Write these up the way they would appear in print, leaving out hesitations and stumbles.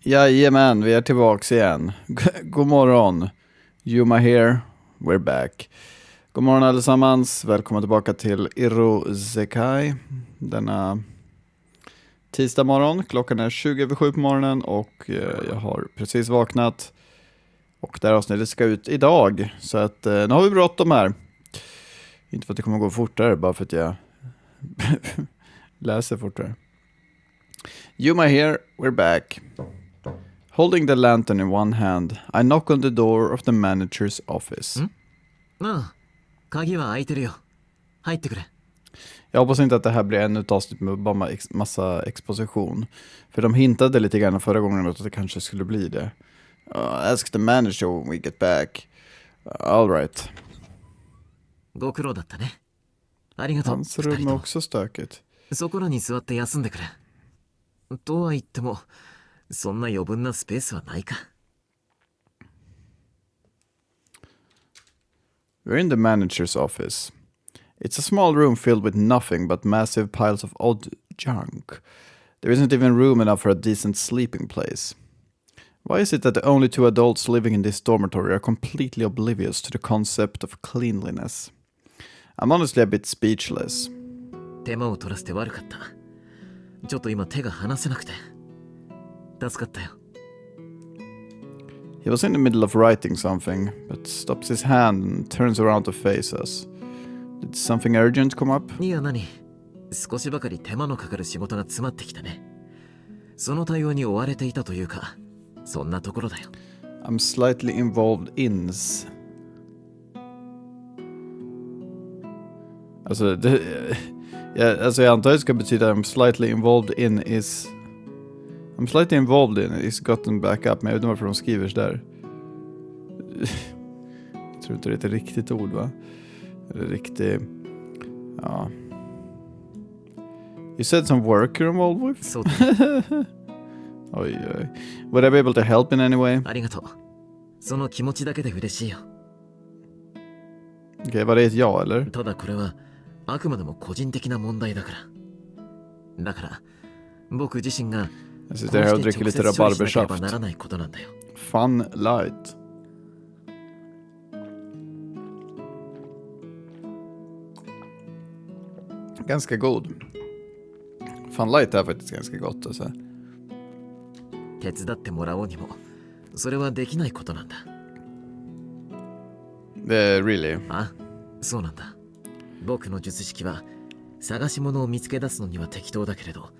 Jajamän, vi är tillbaks igen. God morgon. Yuma here, we're back. God morgon allesammans, välkomna tillbaka till Irosekai. Denna tisdag morgon, klockan är 20:07 på morgonen och jag har precis vaknat. Och det här avsnittet ska ut idag, så att nu har vi bråttom här. Inte för att det kommer gå fortare, bara för att jag läser fortare. Yuma here, we're back. Holding the lantern in one hand, I knock on the door of the manager's office. Jag hoppas inte att det här blir ännu ett avsnitt med bara massa exposition. För de hintade lite grann förra gången att det kanske skulle bli det. Ask the manager when we get back. All right. Hans rum är också stökigt. そこらに座って休んでくれ。とは言っても、そんな余分なスペースはないか。We're in the manager's office. It's a small room filled with nothing but massive piles of odd junk. There isn't even room enough for a decent sleeping place. Why is it that the only two adults living in this dormitory are completely oblivious to the concept of cleanliness? I'm honestly a bit speechless. 手間を取らせて悪かった。ちょっと今手が離せなくて。助かったよ。He was in the middle of writing something, but stops his hand and turns around to face us. Did something urgent come up? いや何？少しばかり手間のかかる仕事が詰まってきたね。その対応に追われていたというか、そんなところだよ。I'm slightly involved in... Alltså, jag antar att det ska betyda I'm slightly involved in is gotten back up, men jag vet inte varför de skriver så där. Jag tror inte det är ett riktigt ord, va? Eller riktigt... Ja. You said some work you're involved with? Så. Oj. Would I be able to help in any way? ありがとう。その気持ちだけで嬉しいよ。Okej, var det ett ja, eller? ただこれはあくまでも個人的な問題だから。だから僕自身が Jag sitter här och dricker lite rabarbersaft. Fun light. Ganska god. Fun light är faktiskt ganska gott alltså. 手伝ってもらおうにもそれはできないことなんだ。Really? あ、そうなんだ。僕の術式は探し物を見つけ出すのには適当だけれど、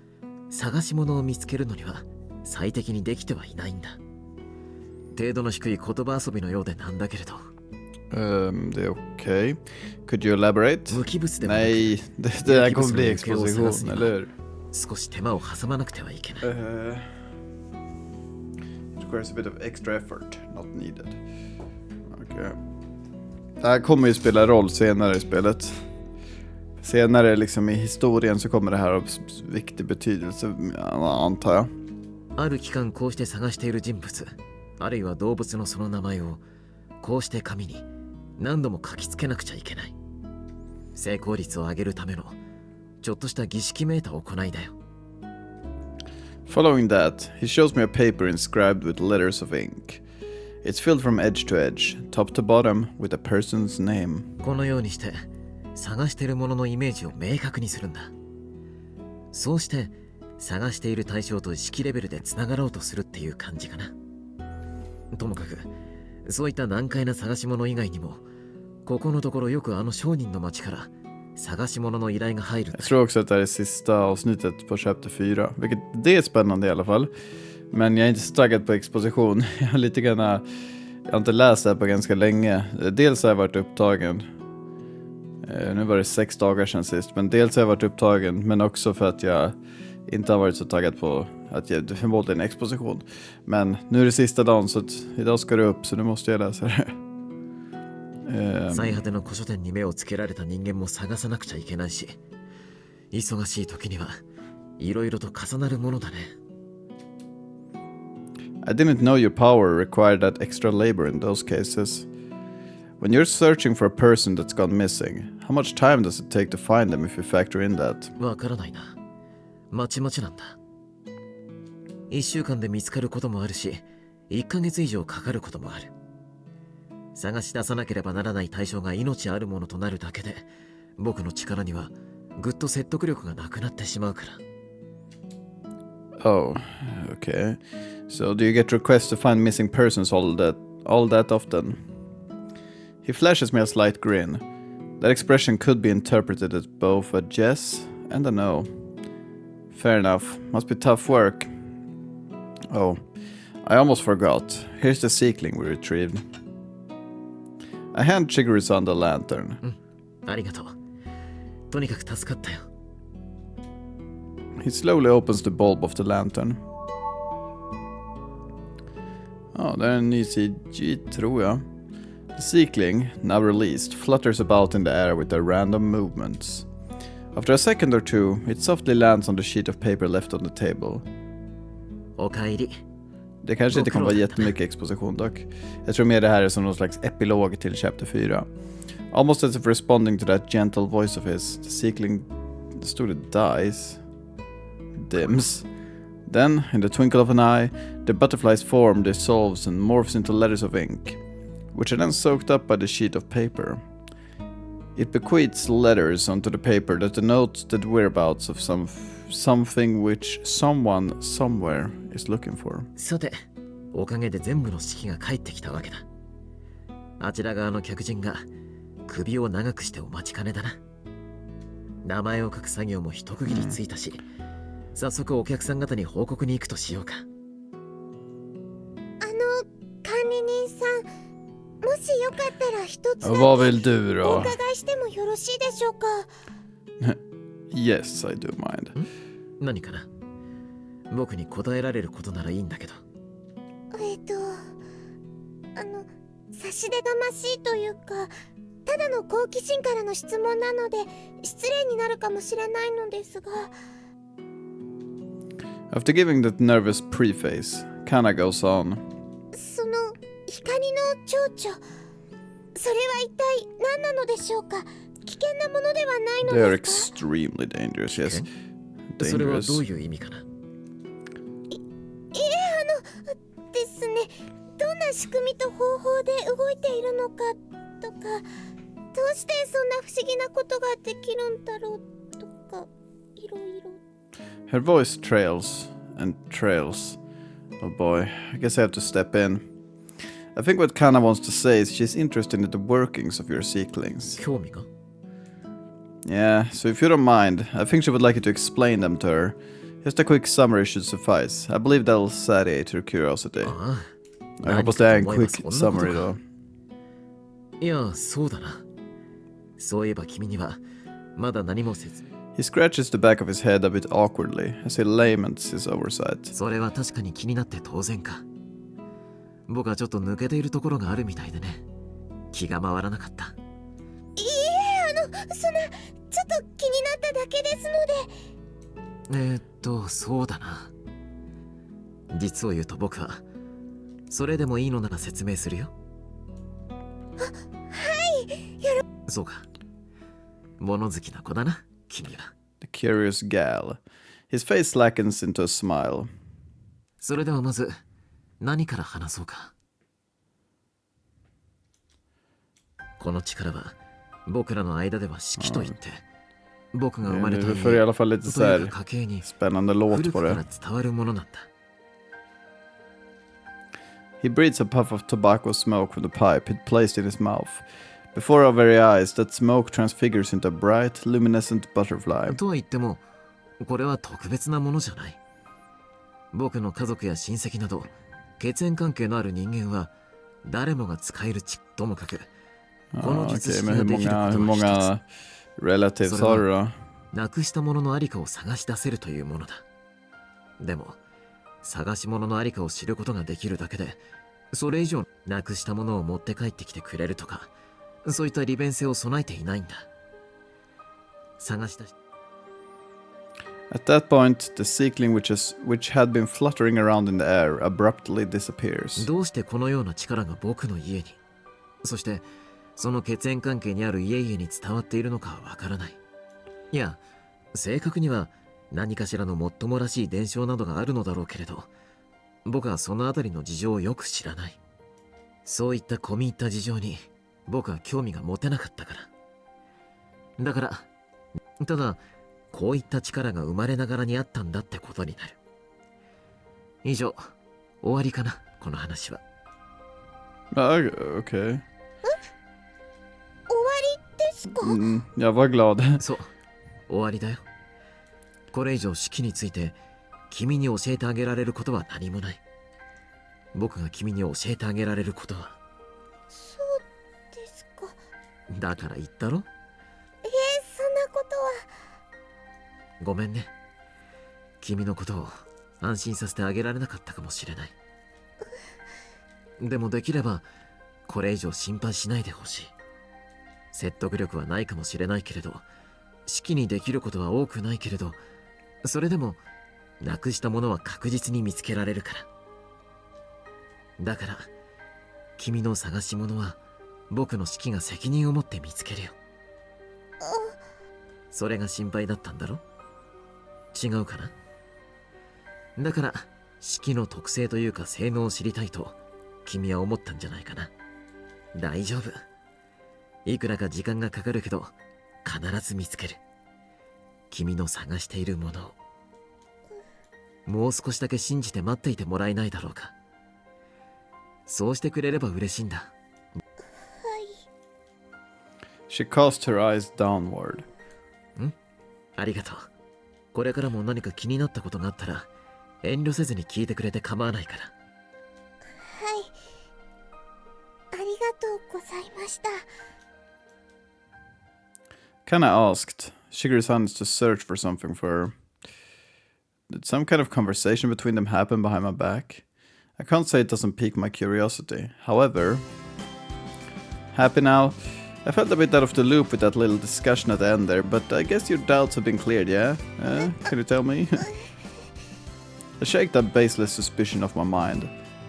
探し物を見つけるのには最適にできてはいないんだ。程度の低い言葉遊びのようでなんだけれど。Det är okej. Could you elaborate? 無機物でも Nej, det där kommer bli exposition, eller hur? 少し手間を挟まなくてはいけない。It requires a bit of extra effort, not needed. Okay. Det här kommer ju spela roll senare i spelet. Senare liksom i historien så kommer det här ha viktig betydelse, antar jag. ある期間こうして探している人物、あるいは動物のその名前をこうして紙に何度も書きつけなくちゃいけない。成功率を上げるためのちょっとした儀式めいた行いだよ。Following that, he shows me a paper inscribed with letters of ink. It's filled from edge to edge, top to bottom, with a person's name. このようにして探しているもののイメージを明確にするんだ。そうして探している対象と意識レベルでつながろうとするっていう感じかな。ともかくそういった難解な探し物以外にも、ここのところよくあの商人の町から探し物の依頼が入る。Jag tror också att det här är sista avsnittet på chapter 4, vilket det är spännande i alla fall. Men jag är inte så taggad på exposition. Jag har inte läst det här på ganska länge. Dels har jag varit upptagen. Nu var det 6 dagar sedan sist. Men dels har jag varit upptagen. Men också för att jag inte har varit så taggad på att jag förmodligen en exposition. Men nu är det sista dagen, så att idag ska det upp. Så nu måste jag läsa det. 最果ての古書店に目をつけられた人間も探さなくちゃいけないし、忙しい時にはいろいろと重なるものだね。I didn't know your power required that extra labor in those cases. When you're searching for a person that's gone missing, how much time does it take to find them if you factor in that? わからないな。まちまちなんだ。1週間で見つかることもあるし、1ヶ月以上かかることもある。探し出さなければならない対象が命あるものとなるだけで、僕の力にはぐっと説得力がなくなってしまうから。Oh, okay. So do you get requests to find missing persons all that often? He flashes me a slight grin. That expression could be interpreted as both a yes and a no. Fair enough. Must be tough work. Oh, I almost forgot. Here's the seekling we retrieved. I hand Chigurusan the lantern. ありがとう。とにかく助かったよ。He slowly opens the bulb of the lantern. Ja, det är en ny CG tror jag. The seekling, now released, flutters about in the air with their random movements. After a second or two, it softly lands on the sheet of paper left on the table. おかえり。Det kanske inte kommer vara jättemycket exposition dock. Jag tror mer det här är som någon slags epilog till chapter 4. Almost as if responding to that gentle voice of his, the seekling dies. Dims. Then, in the twinkle of an eye, the butterfly's form dissolves and morphs into letters of ink, which are then soaked up by the sheet of paper. It bequeaths letters onto the paper that denotes the whereabouts of something which someone somewhere is looking for. さて、おかげで全部の式が返ってきたわけだ。あちら側の客人が首を長くしてお待ちかねだな。名前を書く作業も一区切りついたし、早速お客さん方に報告に行くとしようか。管理人さん、もしよかったら一つだけ Vad vill du お då? 伺いしてもよろしいでしょうか。Yes, I do mind. 何かな？僕に答えられることならいいんだけど。差し出がましいというか、ただの好奇心からの質問なので失礼になるかもしれないのですが。After giving that nervous preface, Kana goes on. その光の蝶々、それは一体何なのでしょうか。危険なものではないの They are ですか。 extremely dangerous, yes. それは Dangerous. どういう意味かな？ですね。どんな仕組みと方法で動いているのかとか、どうしてそんな不思議なことができるんだろうとか、いろいろ。Her voice trails and trails. Oh boy, I guess I have to step in. I think what Kana wants to say is she's interested in the workings of your seeklings. 興味が？ Yeah, so if you don't mind, I think she would like you to explain them to her. Just a quick summary should suffice. I believe that'll satiate her curiosity. ああ。Jag hoppas det är en quick summary då. いや、そうだな。そういえば君にはまだ何も説明。He scratches the back of his head a bit awkwardly as he laments his oversight. それは確かに気になって当然か。僕はちょっと抜けているところがあるみたいでね。気が回らなかった。いいえ、そんな、ちょっと気になっただけですので。そうだな。実を言うと僕は、それでもいいのなら説明するよ。はい。そうか。物好きな子だな、君は。The curious gal. His face slackens into a smile. それではまず、何から話そうか。この力は、僕らの間では式と言って、僕が生まれた家、 får i alla fall lite så という här か家系に spännande låt 古 på くから det. 伝わるものなんだ。He breathes a puff of tobacco smoke from the pipe he'd placed in his mouth. Before our very eyes, that smoke transfigures into a bright, luminescent butterfly. とは言っても、これは特別なものじゃない。僕の家族や親戚など、血縁関係のある人間は、誰もが使えるともかく、この術式ができることは一つ。 relatives har du då? なくしたもののありかを探し出せるというものだ。でも、探し物のありかを知ることができるだけで、それ以上なくしたものを持って帰ってきてくれるとか、そういった利便性を備えていないんだ。探し出し At that point, the seekling which had been fluttering around in the air abruptly disappears. どうしてこのような力が僕の家に、そしてその血縁関係にある家々に伝わっているのかはわからない。いや、正確には何かしらのもっともらしい伝承などがあるのだろうけれど、僕はそのあたりの事情をよく知らない。そういった込み入った事情に僕は興味が持てなかったから。だからただこういった力が生まれながらにあったんだってことになる。以上、終わりかな、この話は。Okay. 終わりですか？ Jag var glad. そう、終わりだよ。これ以上式について君に教えてあげられることは何もない。僕が君に教えてあげられることは。そうですか。だから言ったろ。そんなことは。ごめんね。君のことを安心させてあげられなかったかもしれない。でもできればこれ以上心配しないでほしい。説得力はないかもしれないけれど、式にできることは多くないけれど、それでもなくしたものは確実に見つけられるから。だから君の探し物は僕の式が責任を持って見つけるよ。それが心配だったんだろ？違うかな？だから式の特性というか性能を知りたいと君は思ったんじゃないかな。大丈夫。いくらか時間がかかるけど必ず見つける。君の探しているものを。もう少しだけ信じて待っていてもらえないだろうか。そうしてくれれば嬉しいんだ。She cast her eyes downward. ありがとう。これからも何か気になったことがあったら遠慮せずに聞いてくれて構わないから。はい。ありがとうございました。Kana asked. Shigeru's hands to search for something for her. Did some kind of conversation between them happen behind my back? I can't say it doesn't pique my curiosity. However, happy now? I felt a bit out of the loop with that little discussion at the end there, but I guess your doubts have been cleared, yeah? Can you tell me? I shake that baseless suspicion off my mind.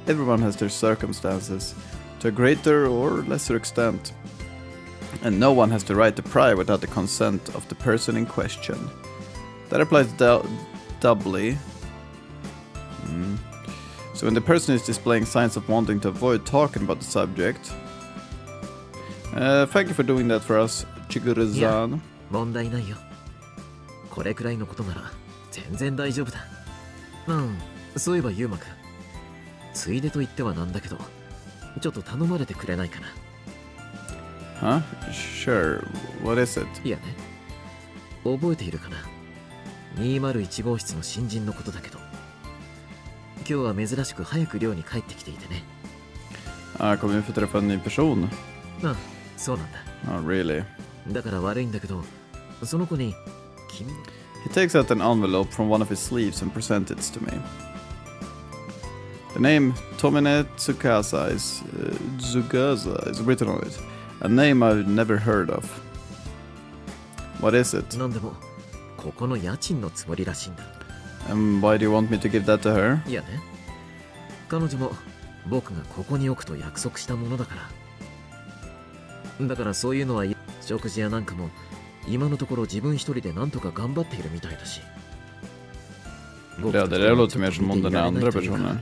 Everyone has their circumstances, to a greater or lesser extent. And no one has the right to pry without the consent of the person in question. That applies doubly. So when the person is displaying signs of wanting to avoid talking about the subject... thank you for doing that for us, Chiguru-san. 問題ないよ。これくらいのことなら全然大丈夫だ。そういえばユウマくん、ついでと言ってはなんだけど、ちょっと頼まれてくれないかな。Huh? Sure. What is it? いやね、覚えているかな。201号室の新人のことだけど、今日は珍しく早く寮に帰ってきていてね。Kom in för att träffa en ny person? そうなんだ。Oh, really? だから悪いんだけど、その子に君。 He takes out an envelope from one of his sleeves and presents it to me. The name Tomine Tsukasa is written on it. A name I've never heard of. What is it? なんでもここの家賃のつもりらしいんだ。Why do you want me to give that to her? いやね、彼女も僕がここに置くと約束したものだから。だからそういうのは食事やなんかも今のところ自分一人でなんとか頑張っているみたいだし。Ja, det där låter mer som om den är andra personen.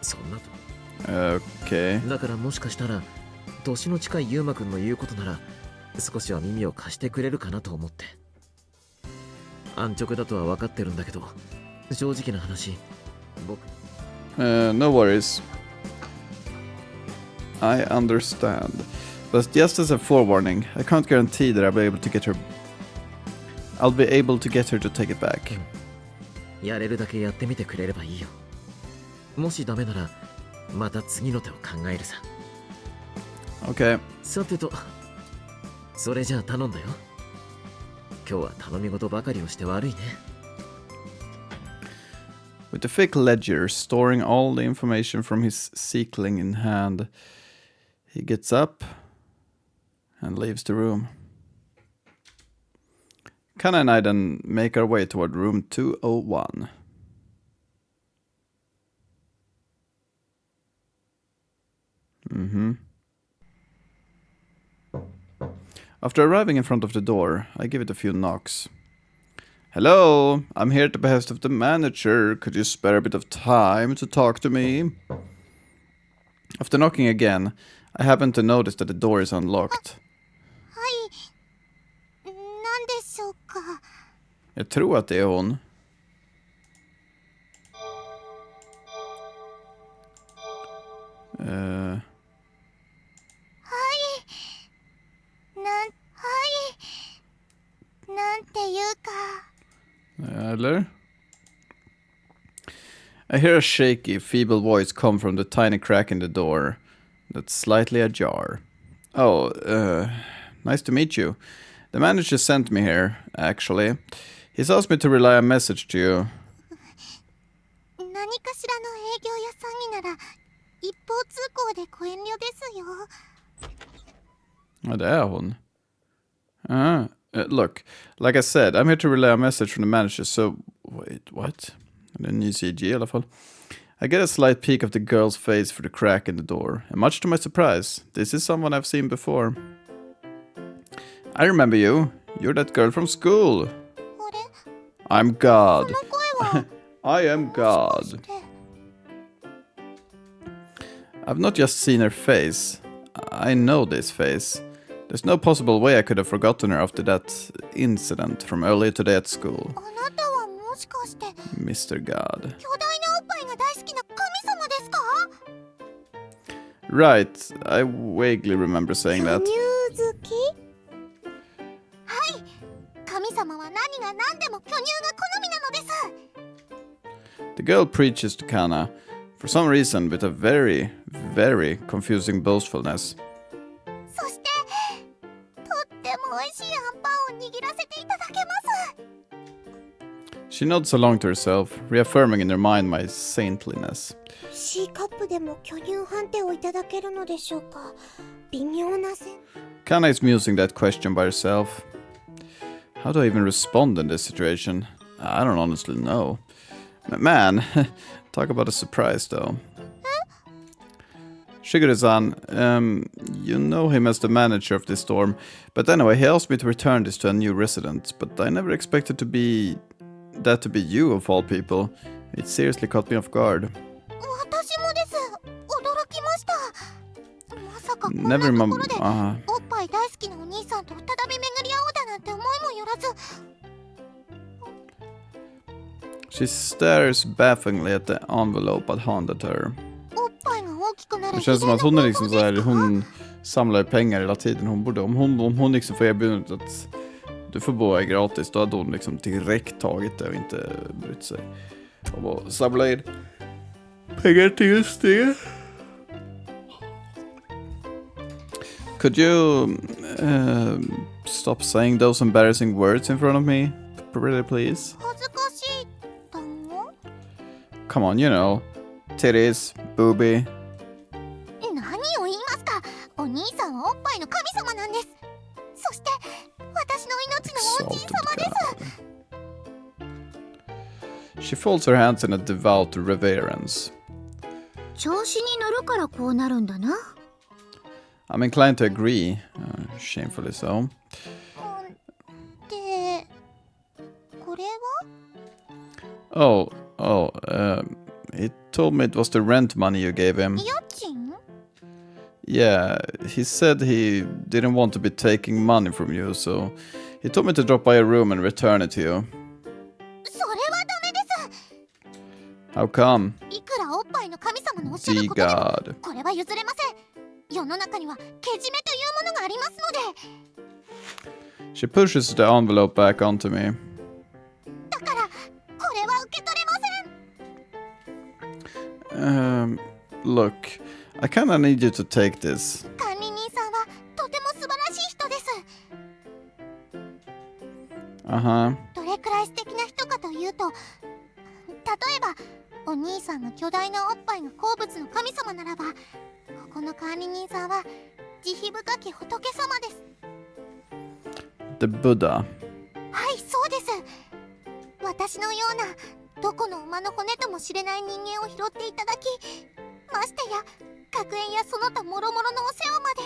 そんなと。Okay. だからもしかしたら年の近いユウマくんの言うことなら少しは耳を貸してくれるかなと思って。安直だとは分かってるんだけど、正直な話、僕。No worries. I understand. But just as a forewarning, I can't guarantee that I'll be able to get her to take it back. やれるだけやってみてくれればいいよ。もしダメならまた次の手を考えるさ。Okay. さてと、それじゃあ頼んだよ。今日は頼み事ばかりをして悪いね。With the thick ledger storing all the information from his seekling in hand, he gets up and leaves the room. Kana and I then make our way toward room 201. After arriving in front of the door, I give it a few knocks. Hello, I'm here at the behest of the manager. Could you spare a bit of time to talk to me? After knocking again, I happen to notice that the door is unlocked. はい、何でしょうか。Jag tror att det är hon. Uh, なんていうか。 eller? I hear a shaky, feeble voice come from the tiny crack in the door that's slightly ajar. Oh, nice to meet you. The manager sent me here, actually. He's asked me to relay a message to you. 何かしらの営業や詐欺なら一方通行でご遠慮ですよ。Ja, det är hon. Look, like I said, I'm here to relay a message from the manager, so... Wait, what? Det är en ny CG i alla fall. I get a slight peek of the girl's face through the crack in the door, and much to my surprise, this is someone I've seen before. I remember you. You're that girl from school. あれ I'm God. この声は I am God. I've not just seen her face. I know this face. There's no possible way I could have forgotten her after that incident from earlier today at school. あなたはもしかして Mr. God. 巨大なおっぱいが大好きな神様ですか？ Right, I vaguely remember saying that. 乳好き？はい、神様は何が何でも巨乳が好みなのです。 The girl preaches to Kana, for some reason with a very, very confusing boastfulness. そしてとっても美味しいアンパンを握らせていただけます。 She nods along to herself, reaffirming in her mind my saintliness. C カップでも巨乳判定をいただけるのでしょうか。微妙な線。 Kana is musing that question by herself. How do I even respond in this situation? I don't honestly know. Man, talk about a surprise though. Shigure-san, you know him as the manager of this dorm, but anyway, he asked me to return this to a new resident, but I never expected that to be you of all people. It seriously caught me off guard. 私もです。驚きました。まさかこんな Never と mom. ころでおっぱい大好きなお兄さんと再び巡り合おうだなんて思いもよらず。 She stares bafflingly at the envelope I'd handed her. おっぱいが大きくなる Det känns som att hon är liksom så här, 秘伝の方法ですか？ hon samlar pengar hela tiden. Hon borde, om hon liksom får erbjudandet att du får bo här gratis, då hade hon liksom direkt tagit det och inte brytt sig om att samla in pengar till just det. Could you stop saying those embarrassing words in front of me? Pretty please? 恥ずかしい単語？ Come on, you know. Titties, booby. 何を言いますか。お兄さんはおっぱいの神様なんです。そして私の命の恩人様です。 She folds her hands in a devout reverence. 調子に乗るからこうなるんだな。 I'm inclined to agree, shamefully so. で、これは？ He told me it was the rent money you gave him. 家賃？ Yeah, he said he didn't want to be taking money from you, so he told me to drop by your room and return it to you. それはダメです。 How come? いくらおっぱいの神様のおっしゃる Dear ことでも God. これは譲れません。世の中にはけじめというものがありますので。 She pushes the envelope back onto me. だからこれは受け取れません。 Look, I kinda need you to take this. 管理人さんはとても素晴らしい人です。 Uh-huh. どれくらい素敵な人かというと、例えばお兄さんの巨大なおっぱいが好物の神様ならば、ここの管理人さんは慈悲深き仏様です。 The Buddha. はい、そうです。私のようなどこの馬の骨とも知れない人間を拾っていただき、ましてや学園やその他諸々のお世話まで。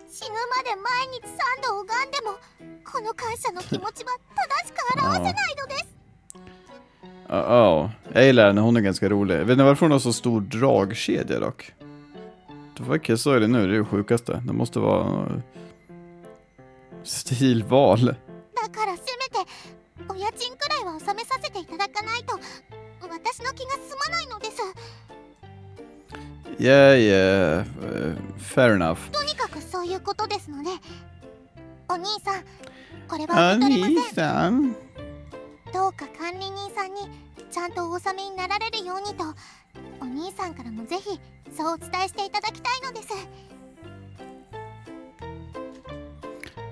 死ぬまで毎日3度拝んでもここの感謝の気持ちは正しく表せないのです。Ja, jag gillar henne, hon är ganska rolig. Jag vet inte varför hon har så stor dragkedja dock. Det var jag sa det nu, det är det sjukaste. Det måste vara stilval. だからせめてお家賃くらいは納めさせていただかないと私の気が済まないのです。Yeah, fair enough. とにかくそういうことですので、お兄さん、これは受け取れません。どうか管理人さんにちゃんとお納めになられるようにと、お兄さんからもぜひそうお伝えしていただきたいのです。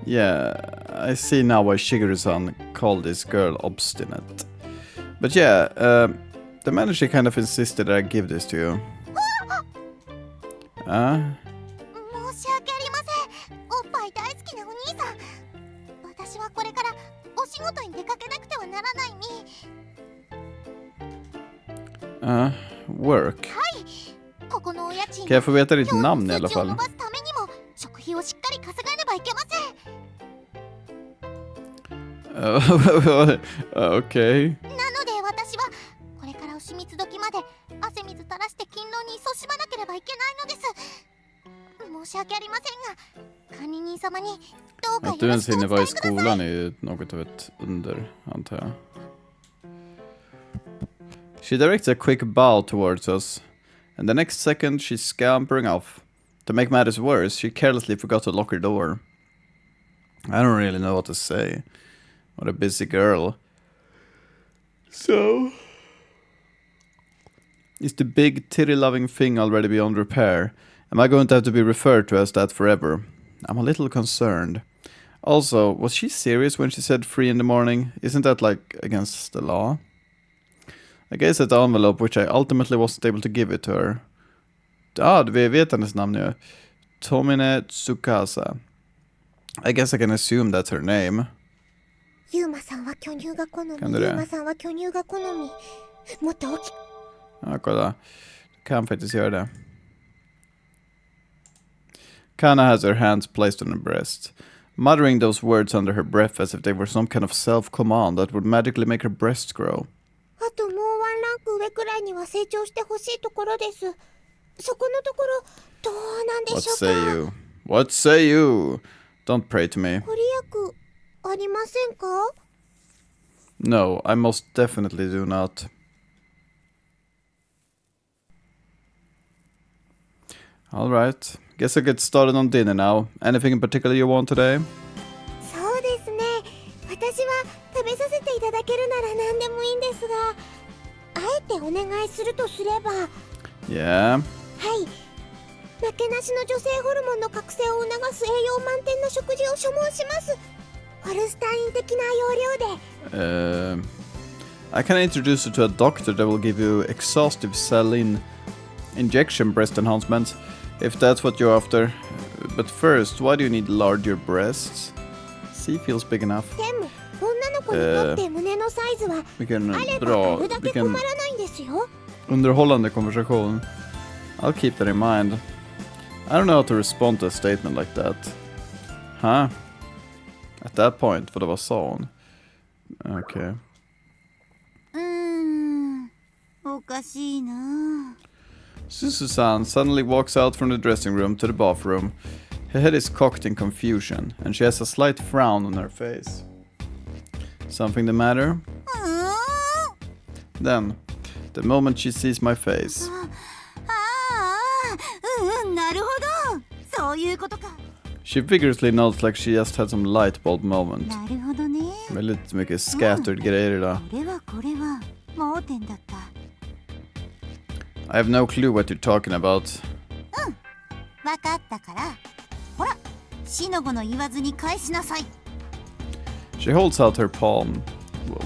Yeah, I see now why Shigeru-san called this girl obstinate. But yeah, the manager kind of insisted that I give this to you. 申し訳ありません。おっぱい大好きなお兄さん。私はこれからお仕事に出かけなくてはならないに。Work. はい。ここのお家賃。Kan jag få veta ditt namn i alla 今日 fall? の数値を伸ばすためにも食費をしっかり稼がねばいけません。Okay. なので私はこれから牛蜜時まで汗水垂らして勤労に勤しまなければいけないのです。申し訳ありませんが、管理人様にどうかよ Att du ろ ens しくお hinner 伝 vara え i ください。 skolan är ju något av ett under, antar jag. She directs a quick bow towards us, and the next second she's scampering off. To make matters worse, she carelessly forgot to lock her door. I don't really know what to say. What a busy girl. So... Is the big titty-loving thing already beyond repair? Am I going to have to be referred to as that forever? I'm a little concerned. Also, was she serious when she said 3 in the morning? Isn't that like against the law? I guess at the envelope, which I ultimately wasn't able to give it to her. Vi vet hennes namn nu. Tomine Tsukasa. I guess I can assume that's her name. ユーマさんは巨乳が好み。ユkan du det? ーマさんは巨乳が好み。もっと大きく。Ja, kolla. Kan faktiskt göra det. Kana has her hands placed on her breast, muttering those words under her breath as if they were some kind of self-command that would magically make her breasts grow. あともうワンランク上くらいには成長してほしいところです。そこのところどうなんでしょうか。 What say you? What say you? Don't pray to me. ご利益ありませんか? No, I most definitely do not. Alright, guess I'll get started on dinner now. Anything in particular you want today? そうですね。私は食べさせていただけるなら何でもいいんですが、あえてお願いするとすれば、 Yeah. はい。なけなしの女性ホルモンの覚醒を促す栄養満点な食事を所望します。ホルスタイン的な要領で。I can introduce you to a doctor that will give you exhaustive saline injection breast enhancements, if that's what you're after. But first, why do you need larger breasts? C feels big enough. でも女の子にとって胸のサイズは Vilken あれば bra, あるだけ vilken 困らないんですよ。 underhållande konversation. I'll keep that in mind. I don't know how to respond to a statement like that. Huh? At that point, vad var sa hon? Okay. おかしいな。 Susan suddenly walks out from the dressing room to the bathroom. Her head is cocked in confusion, and she has a slight frown on her face. Something the matter? Then, the moment she sees my face, なるほど。そういうことか。 she vigorously nods like she just had some light bulb moment. なるほどね。 Väldigt mycket scattered grejer idag. これは盲点だった。 I have no clue what you're talking about. わかったから。ほら、しのごの言わずに返しなさい。 She holds out her palm.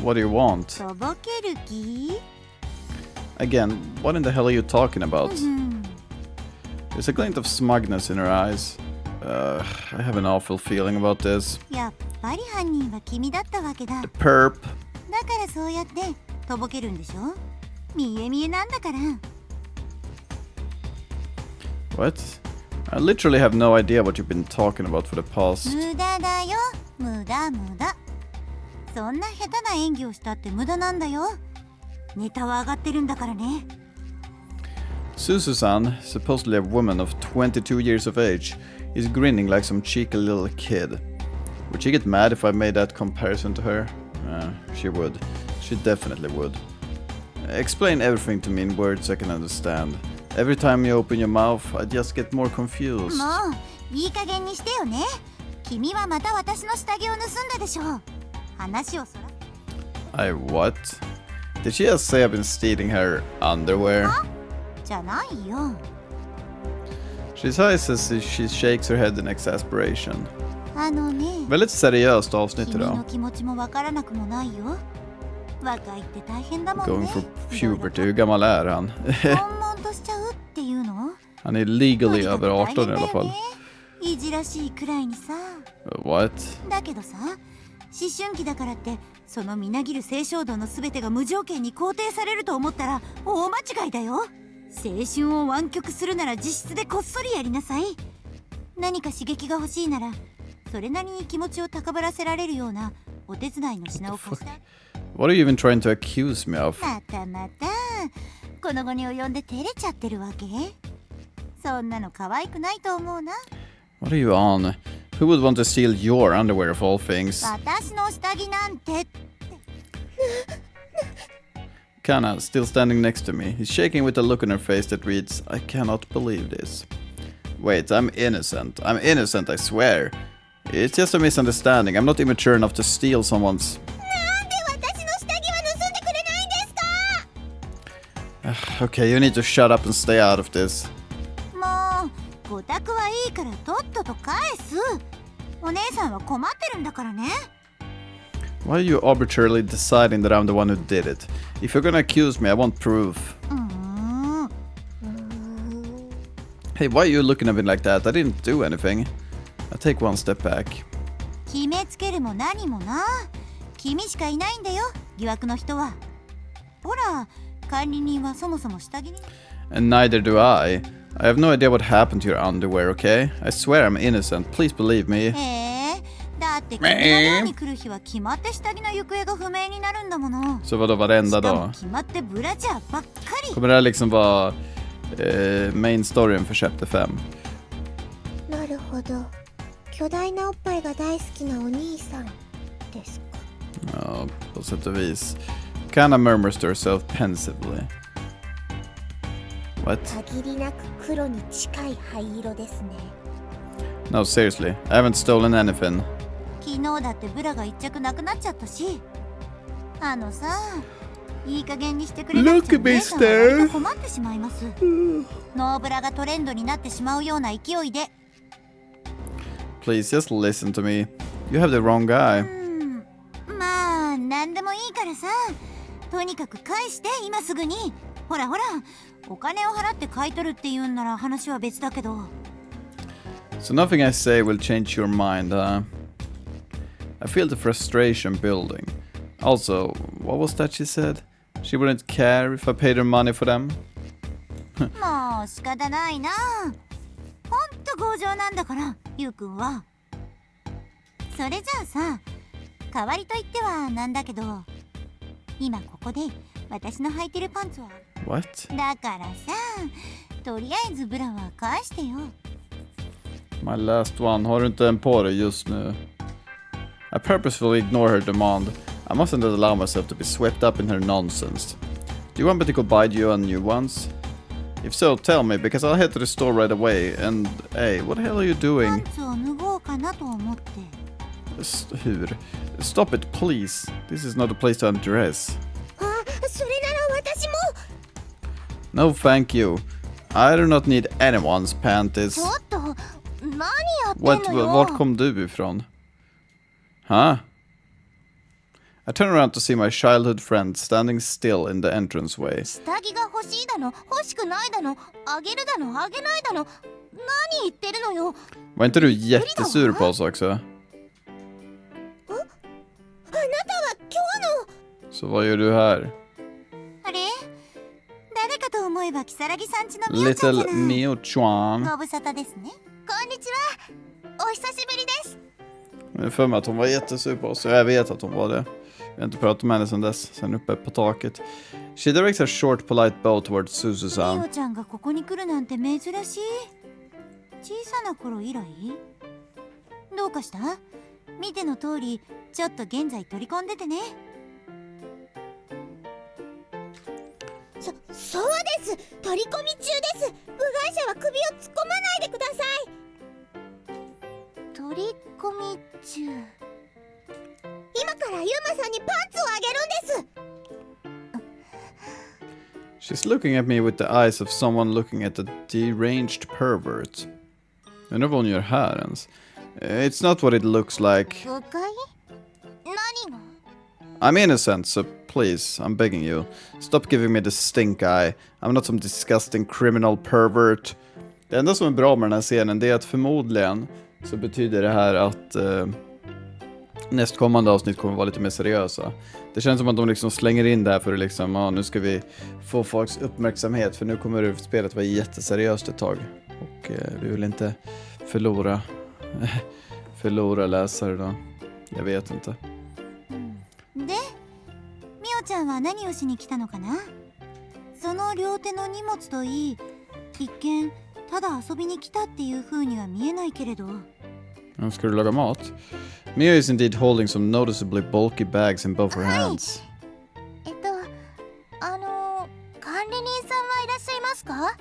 What do you want? とぼける気? Again, what in the hell are you talking about? There's a glint of smugness in her eyes. I have an awful feeling about this. やっぱり犯人は君だったわけだ。 The perp. だからそうやってとぼけるんでしょ。見え見えなんだから。 What? I literally have no idea what you've been talking about for the past. 無駄だよ。無無駄。そんな下手な演技をしたって無駄なんだよ。ネタは上がってるんだからね。Susu-san, supposedly a woman of 22 years of age, is grinning like some cheeky little kid. Would she get mad if I made that comparison to her? She would. She definitely would. Explain everything to me in words I can understand. Every time you open your mouth, I just get more confused. もういい加減にしてよね。君はまた私の下着を盗んだでしょ。話をそら。I what? Did she just say I've been stealing her underwear? じゃないよ。She sighs as she shakes her head in exasperation. ね。Väldigt seriöst avsnitt 君 idag. の気持ちもわからなくもないよ。若いって大変だもん Going ね。 for puberty. Hur gammal är han? 悶々としちゃうっていうの？ Han är legally över 18 i alla fall. いじらしいくらいにさ。What? だけどさ、思春期だからってそのみなぎる性衝動のすべてが無条件に肯定されると思ったら大間違いだよ。青春を湾曲するなら実質でこっそりやりなさい。何か刺激が欲しいならそれなりに気持ちを高ぶらせられるようなお手伝いの品を貸した。 What are you even trying to accuse me of? またこの後に及んで照れちゃってるわけ？そんなの可愛くないと思うな。 What are you on? Who would want to steal your underwear of all things? 私の下着なんて。 Kana, still standing next to me, is shaking with a look on her face that reads, I cannot believe this. Wait, I'm innocent. I'm innocent, I swear. It's just a misunderstanding. I'm not immature enough to steal someone's... なんで私の下着は盗んでくれないんですか？ Okay, you need to shut up and stay out of this. もう、ごたくはいいからとっとと返す。お姉さんは困ってるんだからね。 Why are you arbitrarily deciding that I'm the one who did it? If you're gonna accuse me, I want proof. Hey, why are you looking at me like that? I didn't do anything. I'll take one step back. 決めつけるも何もな。君しかいないんだよ、疑惑の人は。ほら、管理人はそもそも下着に。 And neither do I. I have no idea what happened to your underwear, okay? I swear I'm innocent. Please believe me. だって君が寮に来る日は決まって下着の行方が不明になるんだもの。 Så vadå varenda しかも dag? 決まってブラジャーばっかり。 Kommer det här liksom vara main storyn för chapter 5? なるほど。巨大なおっぱいが大好きなお兄さんですか。 Ja, på sätt och vis. Kana murmurs to herself pensively. What? 限りなく黒に近い灰色ですね。 No, seriously. I haven't stolen anything. 昨日だってブラが一着なくなっちゃったし。さ、いい加減にしてくれなくちゃ姉さんは割と困ってしまいます。ノーブラがトレンドになってしまうような勢いで。 Please, just listen to me. You have the wrong guy. まあ、なんでもいいからさ。とにかく返して、今すぐに。ほら、お金を払って買い取るって言うんなら話は別だけど。 So nothing I say will change your mind, huh? I feel the frustration building. Also, what was that she said? She wouldn't care if I paid her money for them? もう仕方ないな。ほんと強情なんだから、ゆうくんは。それじゃあさ、代わりと言ってはなんだけど、今ここで私の履いてるパンツは。 What? だからさ、とりあえずブラは返してよ。 My last one. Har du inte en på dig just nu? I purposefully ignore her demand. I mustn't allow myself to be swept up in her nonsense. Do you want me to go buy you a new ones? If so, tell me, because I'll head to the store right away. And, hey, what the hell are you パ doing? ンツを脱ごうかなと思って。Hur? Stop it, please. This is not a place to undress. あ、それなら私も。 No, thank you. I do not need anyone's panties. ちょっと、何やってん What? のよ。 Vart kom du ifrån? Huh? I turn around to see my childhood friend standing still in the entranceway. 下着が欲しいだの、欲しくないだの、あげるだの、あげないだの、何言ってるのよ。 Var inte du jättesur på oss också? あなたは今日の。 Så vad gör du här? あれ、誰かと思えば如月さんちのみおちゃんじゃ Little ない。 Mio-chan. ご無沙汰ですね。こんにちは。お久しぶりです。Jag har för mig att hon var jättesur på oss, så jag vet att hon var det. Jag har inte pratat med henne sedan dess, sen uppe på taket. She directs a short polite bow towards ミ Suzu-san. オちゃんがここに来るなんて珍しい。小さな頃以来？どうかした？見ての通り、ちょっと現在取り込んでてね。そうです。取り込み中です。部外者は首を突っ込まないでください。取り込み中。今からユーマさんにパンツをあげるんです。She's looking at me with the eyes of someone looking at a deranged pervert. Undrar vad hon gör här ens. It's not what it looks like. 誤解？何が？ I'm innocent, so please, I'm begging you. Stop giving me the stink eye. I'm not some disgusting criminal pervert. Det enda som är bra med den här scenen, det är att förmodligen så betyder det här att nästkommande avsnitt kommer vara lite mer seriösa. Det känns som att de liksom slänger in det här för att liksom, ja, nu ska vi få folks uppmärksamhet, för nu kommer spelet vara jätteseriöst ett tag. Och vi vill inte förlora läsare då. Jag vet inte. で、ミオちゃんは何をしに来たのかな？その両手の荷物といい、一見ただ遊びに来たっていう風には見えないけれど。Ska du laga mat? Mia is indeed holding some noticeably bulky bags in both her hands. 管理人さんはいらっしゃいますか？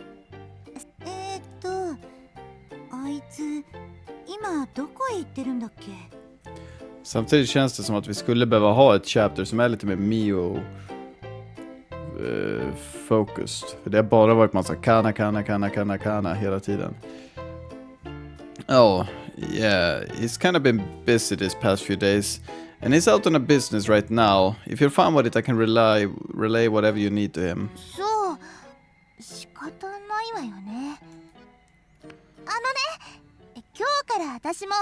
あいつ今どこへ行ってるんだっけ？ Samtidigt känns det som att vi skulle behöva ha ett chapter som är lite mer Mio focused. För det har bara varit massa kana hela tiden. Oh, yeah, he's kind of been busy this past few days. And he's out on a business right now. If you're fine with it, I can relay whatever you need to him. そう、仕方ないわよね。今日から私もこ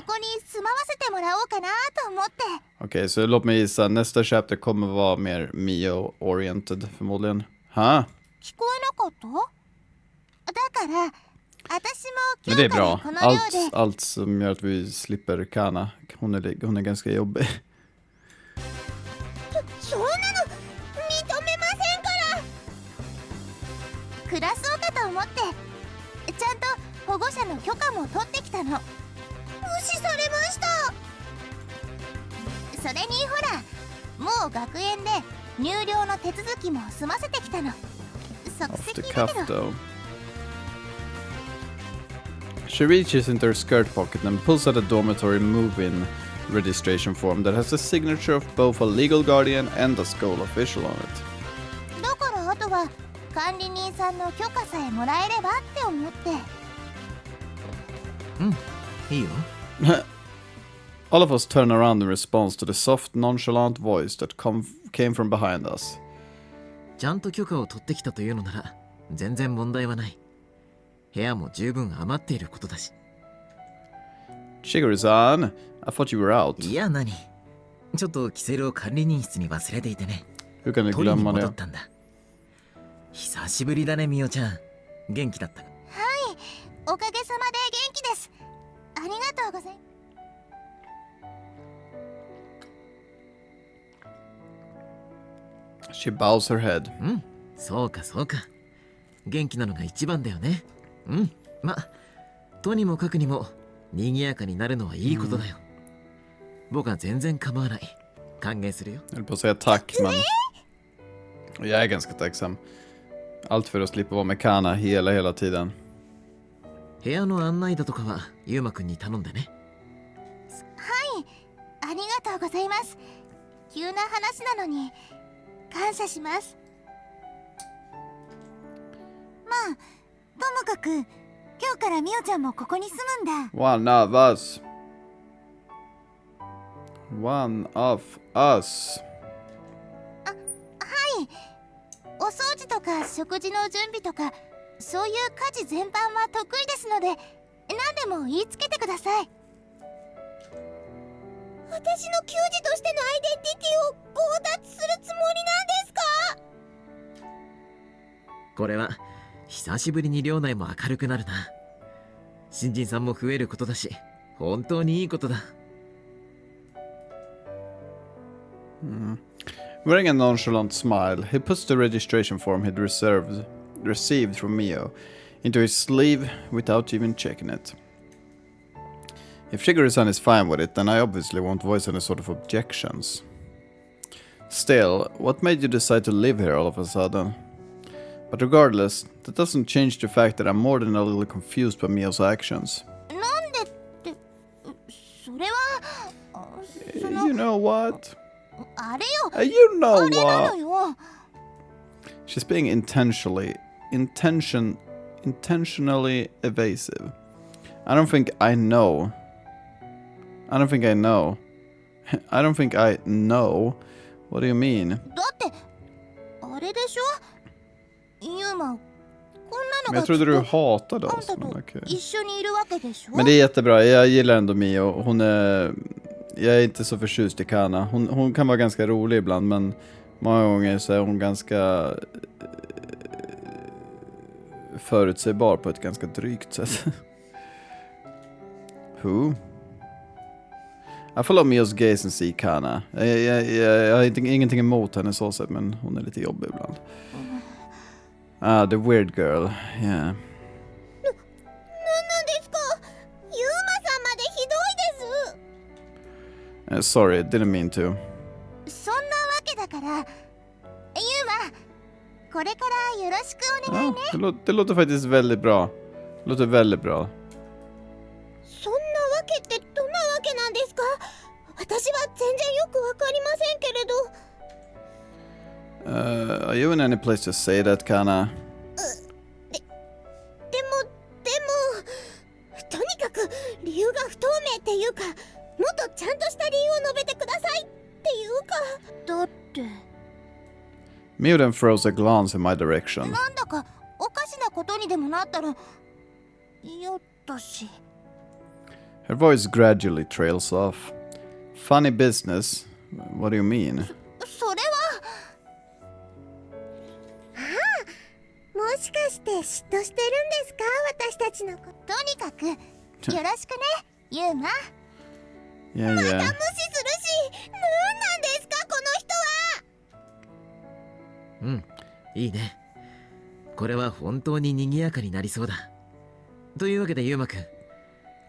こに住まわせてもらおうかなと思って。Okej, så låt mig gissa. Nästa chapter kommer vara mer Mio-oriented förmodligen. Ha? 聞こえなかった？だから私も Men det 今 är 日から bra. この寮で。 Allt som gör att vi slipper Kana. Hon är ganska jobbig. そんなの認めませんから。暮らそうかと思ってちゃんと保護者の許可も取ってきたの。無視されました。それにほら、もう学園で入寮の手続きも済ませてきたの。即 Off the 席だ cuff けど。 though. She reaches into her skirt pocket and pulls out a dormitory move-in registration form that has the signature of both a legal guardian and a school official on it. だからあとは管理人さんの許可さえもらえればって思って。いいよ。All of us turn around in response to the soft, nonchalant voice that came from behind us. ちゃんと許可を取ってきたというのなら全然問題はない。部屋も十分余っていることだし。Shigeru-san, I thought you were out. いや何、ちょっとキセルを管理人室に忘れていてね。 Hur kan du 取りに glömma 戻っ det? たんだ。久しぶりだねミオちゃん。元気だった？はい、おかげさまで元気です。ありがとうございます。 She bows her head. うん、そうかそうか。元気なのが一番だよね。うん、ま、とにもかくにも賑やかになるのはいいことだよ。僕は全然構わない。歓迎するよ。Jag höll på att säga tack, men jag är ganska tacksam. Allt för att slippa vara med Kana hela tiden. 部屋の案内だとかはユウマくんに頼んでね。はい、ありがとうございます。急な話なのに感謝します。まあ、ともかく今日からミオちゃんもここに住むんだ。One of us. One of us. はい、お掃除とか食事の準備とかそういう家事全般は得意ですので何でも言いつけてください。私の球児としてのアイデンティティを強奪するつもりなんですか？これは久しぶりに寮内も明るくなるな。新人さんも増えることだし本当にいいことだ。Wearing a nonchalant smile, he puts the registration form he'd received from Mio into his sleeve without even checking it. If Shigeru-san is fine with it, then I obviously won't voice any sort of objections. Still, what made you decide to live here all of a sudden? But regardless, that doesn't change the fact that I'm more than a little confused by Mio's actions. なんでってそれはその You know what? あれよ You know あれな what? のよ She's being intentionally evasive. I don't think I know. I don't think I know. I don't think I know. What do you mean? だってあれでしょユーマこんなの Men が jag trodde ず du っと hatade あん oss. た Men と okej. 一緒にいるわけでしょ Men det är jättebra. Jag gillar ändå Mio. Hon är... Jag är inte så förtjust i Kana. Hon kan vara ganska rolig ibland, men många gånger så är hon ganska förutsägbar på ett ganska drygt sätt. Who? I follow Mio's gaze and see Kana. Jag har ingenting emot henne så sett, men hon är lite jobbig ibland. Ah, the weird girl. Yeah. なんですかユーマさんまでひどいです Sorry, didn't mean to. そんなわけだからユーマこれからよろしくお願い Ja, ね det låter faktiskt väldigt bra. Det låter väldigt bra. そんなわけってどんなわけなんですか私は全然よくわかりませんけれど Are you in any place to say that, Kana? でもとにかく理由が不透明っていうかもっとちゃんとした理由を述べてくださいっていうかだって Mio then throws a glance in my direction. なんだかおかしなことにでもなったら嫌だし Her voice gradually trails off. Funny business? What do you mean? それはもしかして嫉妬してるんですか私たちのこととにかくよろしくねユーマ Yeah, 無視 yeah. するし何なんですかこの人はうんいいねこれは本当に賑やかになりそうだというわけでユーマくん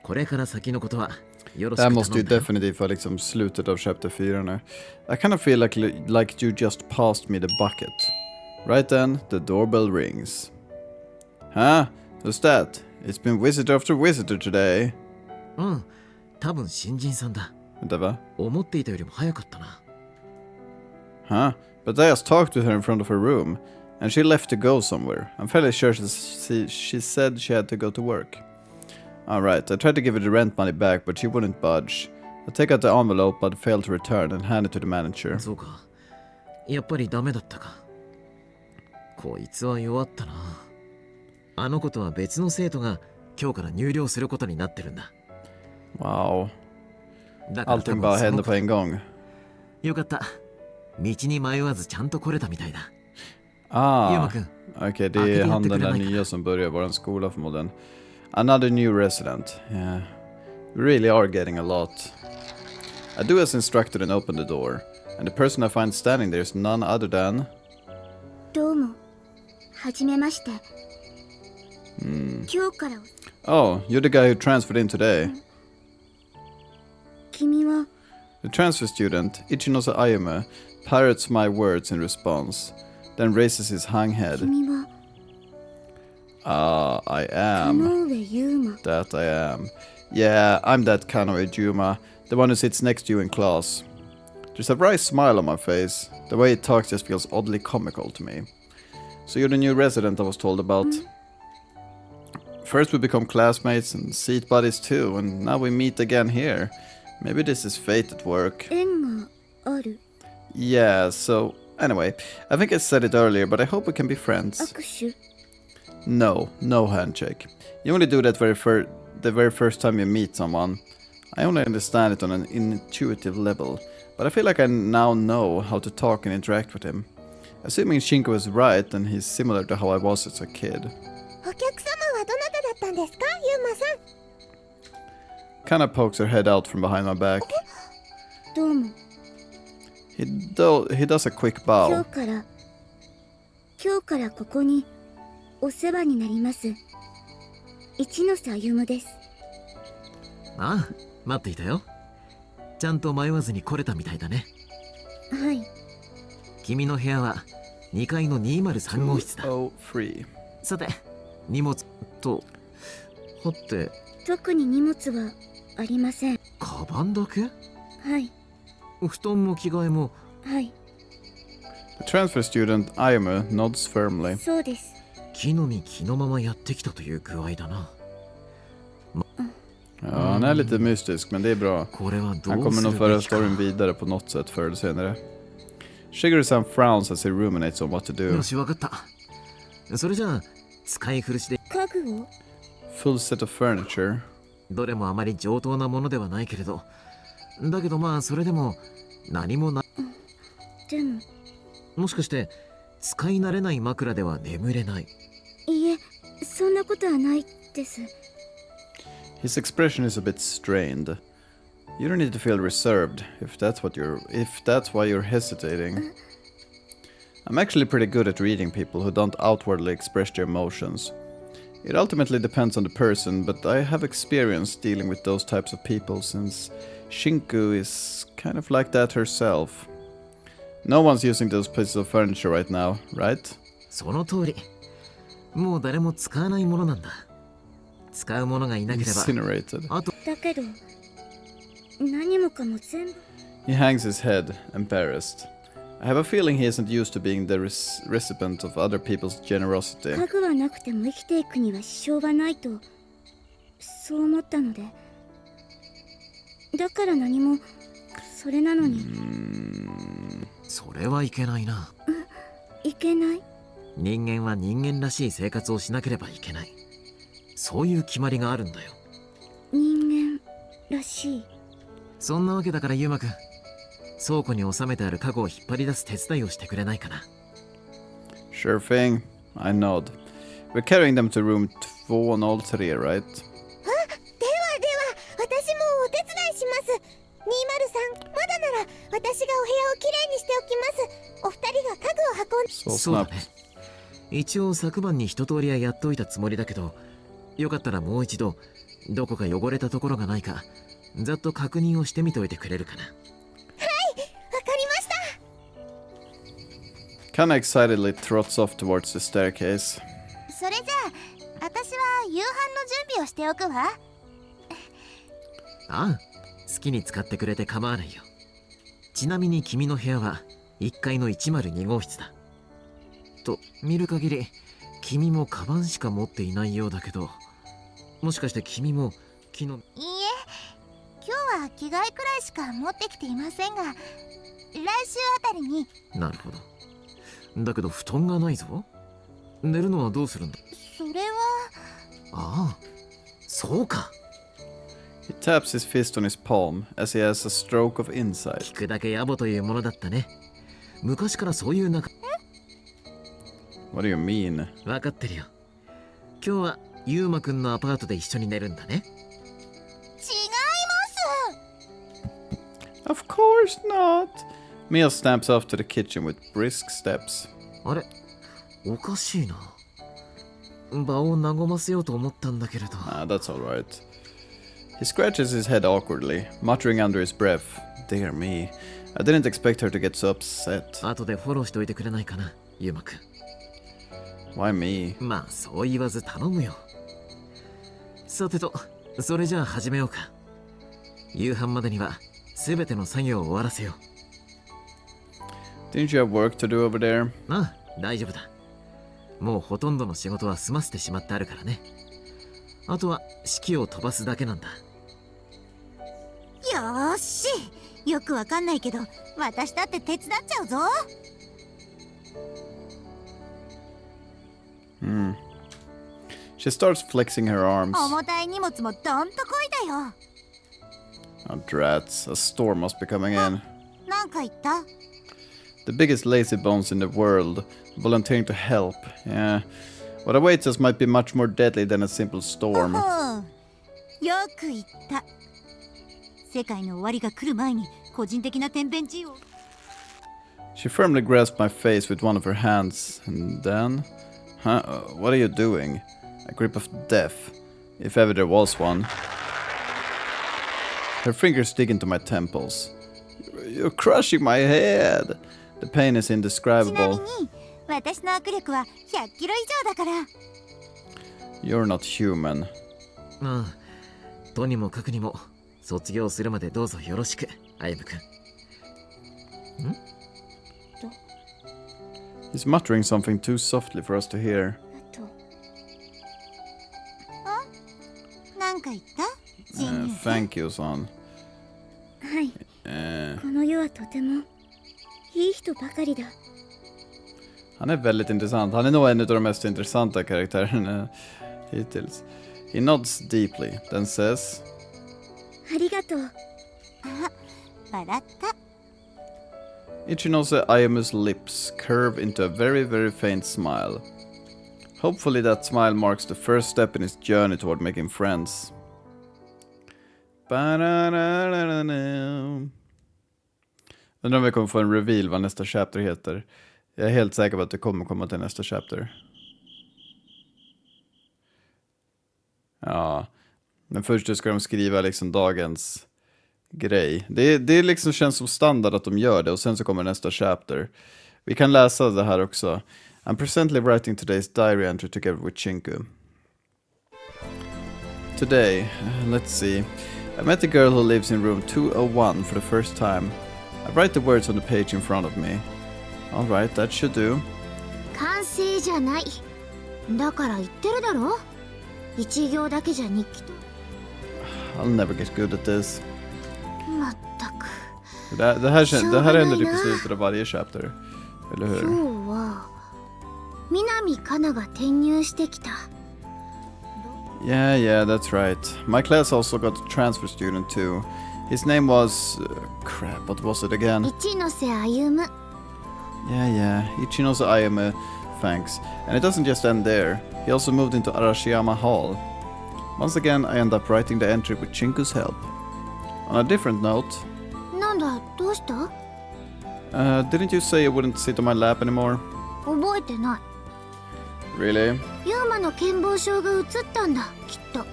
これから先のことはよろし Det här く måste 頼 ju んだよ definitivt vara liksom slutet av chapter 4 nu. I kind of feel like you just passed me the bucket. Right then, the doorbell rings. Huh? Who's that? It's been visitor after visitor today. うん多分新人さんだ Vänta, va? 思っていたよりも早かったな Huh? But I just talked to her in front of her room, and she left to go somewhere. I'm fairly sure she said she had to go to work. Alright, I tried to give her the rent money back, but she wouldn't budge. I take out the envelope, but failed to return and hand it to the manager. そうかやっぱりダメだったかこいつは弱ったなあの子とは別の生徒が今日から入寮することになってるんだ Wow. だから多 Allting 分 bara その hände på en gång. よかった道に迷わずちゃんと来れたみたいだ Ah. ユーマくん Okej, det är han den där nya som börjar vår skola förmodligen. Another new resident. Yeah. We really are getting a lot. I do as instructed and open the door. And the person I find standing there is none other than... どうもはじめまして今日から Oh, you're the guy who transferred in today. 君は The transfer student, Ichinose Ayume, parrots my words in response, then raises his hung head. 君は I 田 am. 上優馬 That I am. Yeah, I'm that Kanoe Juma, the one who sits next to you in class. There's a wry smile on my face. The way he talks just feels oddly comical to me. So you're the new resident I was told about. First we become classmates and seat buddies too, and now we meet again here. Maybe this is fate at work. 縁がある Yeah, so anyway, I think I said it earlier, but I hope we can be friends. 握手 No handshake. You only do that the very first time you meet someone. I only understand it on an intuitive level, but I feel like I now know how to talk and interact with him. Assuming Shinko is right, then he's similar to how I was as a kid. お客様はどなただったんですかユーマさん Kinda pokes her head out from behind my back. どうも He does a quick 今 bow. 日からここにお世話になります。一ノ瀬歩です。ああ、待っていたよ。ちゃんと迷わずに来れたみたいだね。はい。君の部屋は2階の203号室だ。203. さて、荷物とはて特に荷物はありません。カバンだけ？はい。布団も着替えも。はい。 The transfer student Ayumu nods firmly. そうです。木の実木のままやってきたという具合だな。Ja, han är lite mystisk, men det är bra. これはど Han う kommer す nog る föra べきか。 storyn vidare på något sätt förr eller senare. Shigeru-san frowns as he ruminates on what to do. よし、わかった。それじゃあ使い古しで、家具を Full set of furniture. どれもあまり上等なものではないけれど、だけどまあそれでも何もな。でももしかして使い慣れない枕では眠れない？いいえ、そんなことはないです。 His expression is a bit strained. You don't need to feel reserved if that's why you're hesitating. I'm actually pretty good at reading people who don't outwardly express their emotions. It ultimately depends on the person, but I have experience dealing with those types of people since Shinku is kind of like that herself. No one's using those pieces of furniture right now, right? その通り。もう誰も使わないものなんだ。使うものがいなければ。 Incinerated. あとだけど何もかも全部。 He hangs his head, embarrassed. I have a feeling he isn't used to being the recipient of other people's generosity. 家具はなくても生きていくには支障はないとそう思ったので、だから何も。それなのにそれはいけないな。いけない。人間は人間らしい生活をしなければいけない。そういう決まりがあるんだよ。人間らしい。そんなわけだからユウマくん、倉庫に収めてある家具を引っ張り出す手伝いをしてくれないかな。 Sure thing. I nod. We're carrying them to room 203, right? では私もお手伝いします。203、まだなら私がお部屋をきれいにしておきます。お二人が家具を運んで。 So そうだ snapped. ね。一応昨晩に一通りはやっておいたつもりだけど、よかったらもう一度どこか汚れたところがないかざっと確認をしてみておいてくれるかな。わかりました。 Kinda excitedly trots off towards the staircase. それじゃあ私は夕飯の準備をしておくわ。ああ、好きに使ってくれて構わないよ。ちなみに君の部屋は1階の102号室だ。と見る限り君もカバンしか持っていないようだけど、もしかして君も昨日。いいえ、今日は着替えくらいしか持ってきていませんが、来週あたりに。なるほど。だけど布団がないぞ。寝るのはどうするんだ？それは。ああ、そうか。He taps his fist on his palm as he has a stroke of insight. 聞くだけ野暮というものだったね。昔からそういう仲。What do you mean? 分かってるよ。今日はユウマくんのアパートで一緒に寝るんだね。違います。 Of course not. Mia stamps off to the kitchen with brisk steps. あれ、おかしいな。場を和ませようと思ったんだけれど。That's alright. He scratches his head awkwardly, muttering under his breath, Dear me, I didn't expect her to get so upset. 後でフォローしておいてくれないかな、ユウマくん。Why me? まあそう言わず頼むよ。さてと、それじゃあ始めようか。夕飯までには全ての作業を終わらせよう。 Didn't you have work to do over there? ああ、大丈夫だ。もうほとんどの仕事は済ませてしまってあるからね。あとは式を飛ばすだけなんだ。よーし、よくわかんないけど私だって手伝っちゃうぞ。She starts flexing her arms. 重たい荷物もどんとこいだよ。 Oh, drats. A storm must be coming in. なんか言った？ The biggest lazy bones in the world, volunteering to help. Yeah. What awaits us might be much more deadly than a simple storm. よく言った。世界の終わりが来る前に個人的な天変地異を。She firmly grasped my face with one of her hands, and then... what are you doing? A grip of death, if ever there was one. Her fingers dig into my temples. You're crushing my head! The pain is ちなみ indescribable. に私の握力は100キロ以上だから。 You're not human. ああ、とにもかくにも卒業するまでどうぞよろしく、歩夢君。He's muttering something too softly for us to hear. なんか言った？ジンニュー。 Thank you, son. はい、この世はとてもいい人ばかりだ。 Han är väldigt intressant. Han är nog en av de mest intressanta karaktärerna hittills. He nods deeply, then says... ありがとう。笑った。 Ichinose Ayumu's lips curve into a very, very faint smile. Hopefully that smile marks the first step in his journey toward making friends. Undrar om vi kommer få en reveal vad nästa chapter heter. Jag är helt säker på att det kommer komma till nästa chapter. Ja, men först ska de skriva liksom dagens grej. Det liksom känns som standard att de gör det, och sen så kommer nästa chapter. Vi kan läsa det här också. I'm presently writing today's diary entry together with Chinku. Today, let's see. I met the girl who lives in room 201 for the first time. I write the words on the page in front of me. Alright, that should do. 完成じゃない。だから言ってるだろ。一行だけじゃ日記と。I'll never get good at this. まったく。Det här händer typ i slutet av varje chapter. Eller hur? 今日は南かなが転入してきた。 Yeah, that's right. My class also got a transfer student too. His name was... crap, what was it again? 一ノ瀬歩む。 Yeah, Ichinose Ayumu, thanks. And it doesn't just end there. He also moved into Arashiyama Hall. Once again, I end up writing the entry with Chinku's help. On a different note... なんだ、どうした？ didn't you say you wouldn't sit on my lap anymore? 覚えてない。 Really? ユーマの健忘症が移ったんだ、きっと。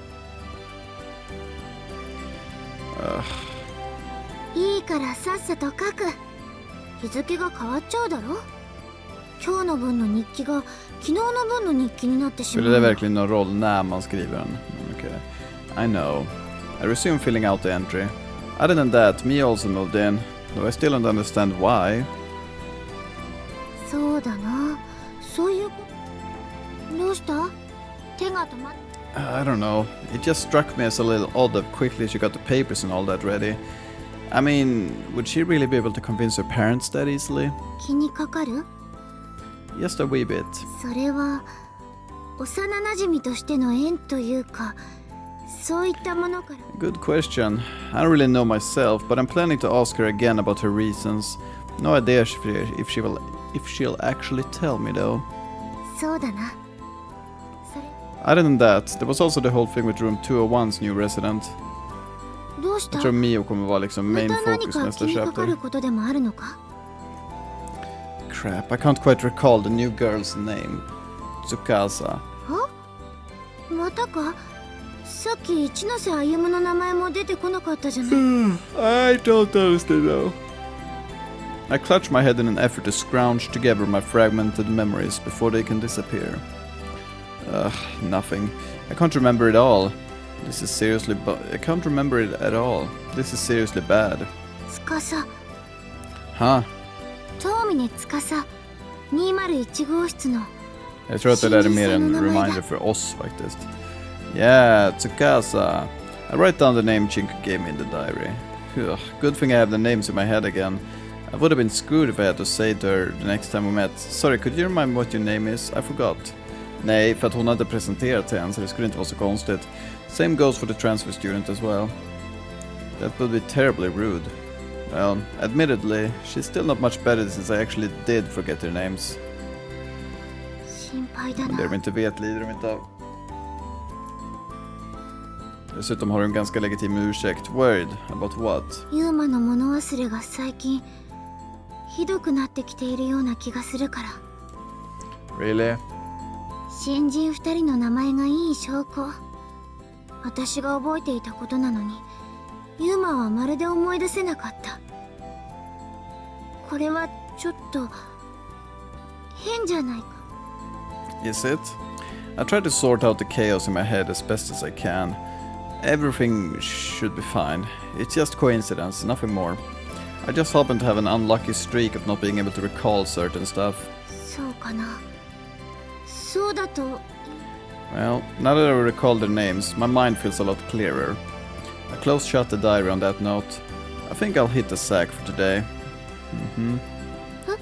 いいからさっさと書く。日付が変わっちゃうだろ。今日の分の日記が昨日の分の日記になってしまう。 Spelar det verkligen någon roll när man skriver den? Okay. I know. I resume filling out the entry. Other than that, me also moved in, though I still don't understand why. そうだな。そういうこと。どうした？手が止まっ。 I don't know. It just struck me as a little odd that quickly she got the papers and all that ready. I mean, would she really be able to convince her parents that easily? 気にかかる？ Just a wee bit. それは幼馴染としての縁というか、そういったものから。 Good question. I don't really know myself, but I'm planning to ask her again about her reasons. No idea if she'll actually tell me though. そうだな。 Other than that, there was also the whole thing with room 201's new resident. どうした？ Jag tror Mio kommer vara liksom ま main た何 focus か nästa 気にかか chapter. ることでもあるのか？ Crap, I can't quite recall the new girl's name. Tsukasa. またか？さっき一ノ瀬歩の名前も出てこなかったじゃない。 I don't understand though. I clutch my head in an effort to scrounge together my fragmented memories before they can disappear. Nothing. I can't remember it all. This is seriously I can't remember it at all. This is seriously bad. 司。 Huh? 遠峰司。201号室の。 Jag tror att det där är mer en reminder för oss faktiskt. Yeah, Tsukasa. I write down the name Chinku gave me in the diary. Ugh, good thing I have the names in my head again. I would have been screwed if I had to say to her the next time we met, sorry, could you remind me what your name is? I forgot. Nej, för att hon hade presenterat till en, så det skulle inte vara så konstigt. Same goes for the transfer student as well. That would be terribly rude. Well, admittedly, she's still not much better since I actually did forget their names. 心配だ Men det な。 de inte vet lider de inte av. Dessutom har du en ganska legitim ursäkt. Worried about what? ユーマの物忘れが最近ひどくなってきているような気がするから。 Really? 新人2人の名前がいい証拠。私が覚えていたことなのにユーマはまるで思い出せなかった。これはちょっと変じゃないか。 Is it? I try to sort out the chaos in my head as best as I can. Everything should be fine. It's just coincidence, nothing more. I just happen to have an unlucky streak of not being able to recall certain stuff. そうかな。そうだと。 Well, now that I recall their names, my mind feels a lot clearer. I close shut the diary on that note. I think I'll hit the sack for today. Mm-hmm. Huh?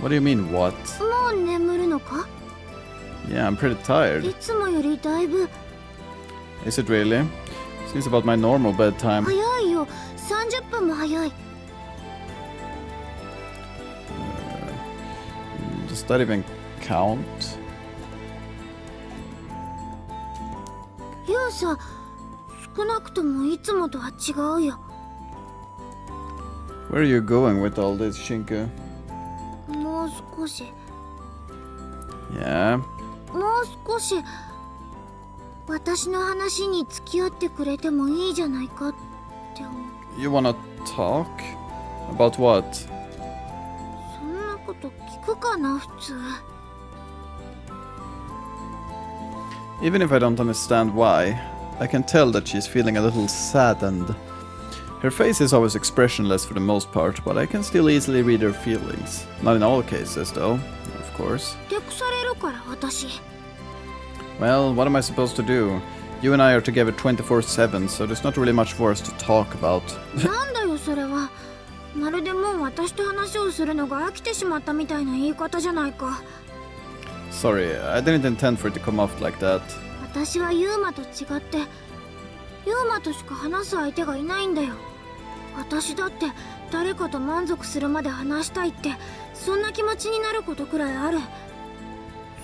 What do you mean, what? もう眠るのか？ Yeah, I'm pretty tired. いつもよりだいぶ Is it really? Seems about my normal bedtime. 早いよ。30分も早い。 Does that even count? ユウさ、少なくともいつもとは違うよ。 Where are you going with all this, Shinku? もう少し。 Yeah? もう少し私の話に付き合ってくれてもいいじゃないかって思う。 You wanna talk? About what? そんなこと聞くかな普通。 Even if I don't understand why, I can tell that she's feeling a little saddened. Her face is always expressionless for the most part, but I can still easily read her feelings. Not in all cases, though, of course. でくされるから私。 Well, what am I supposed to do? You and I are together 24/7, so there's not really much for us to talk about. なんだよそれは。まるでもう私と話をするのが飽きてしまったみたいな言い方じゃないか。 Sorry, I didn't intend for it to come off like that. 私はユーマと違ってユーマとしか話す相手がいないんだよ。私だって誰かと満足するまで話したいってそんな気持ちになることくらいある。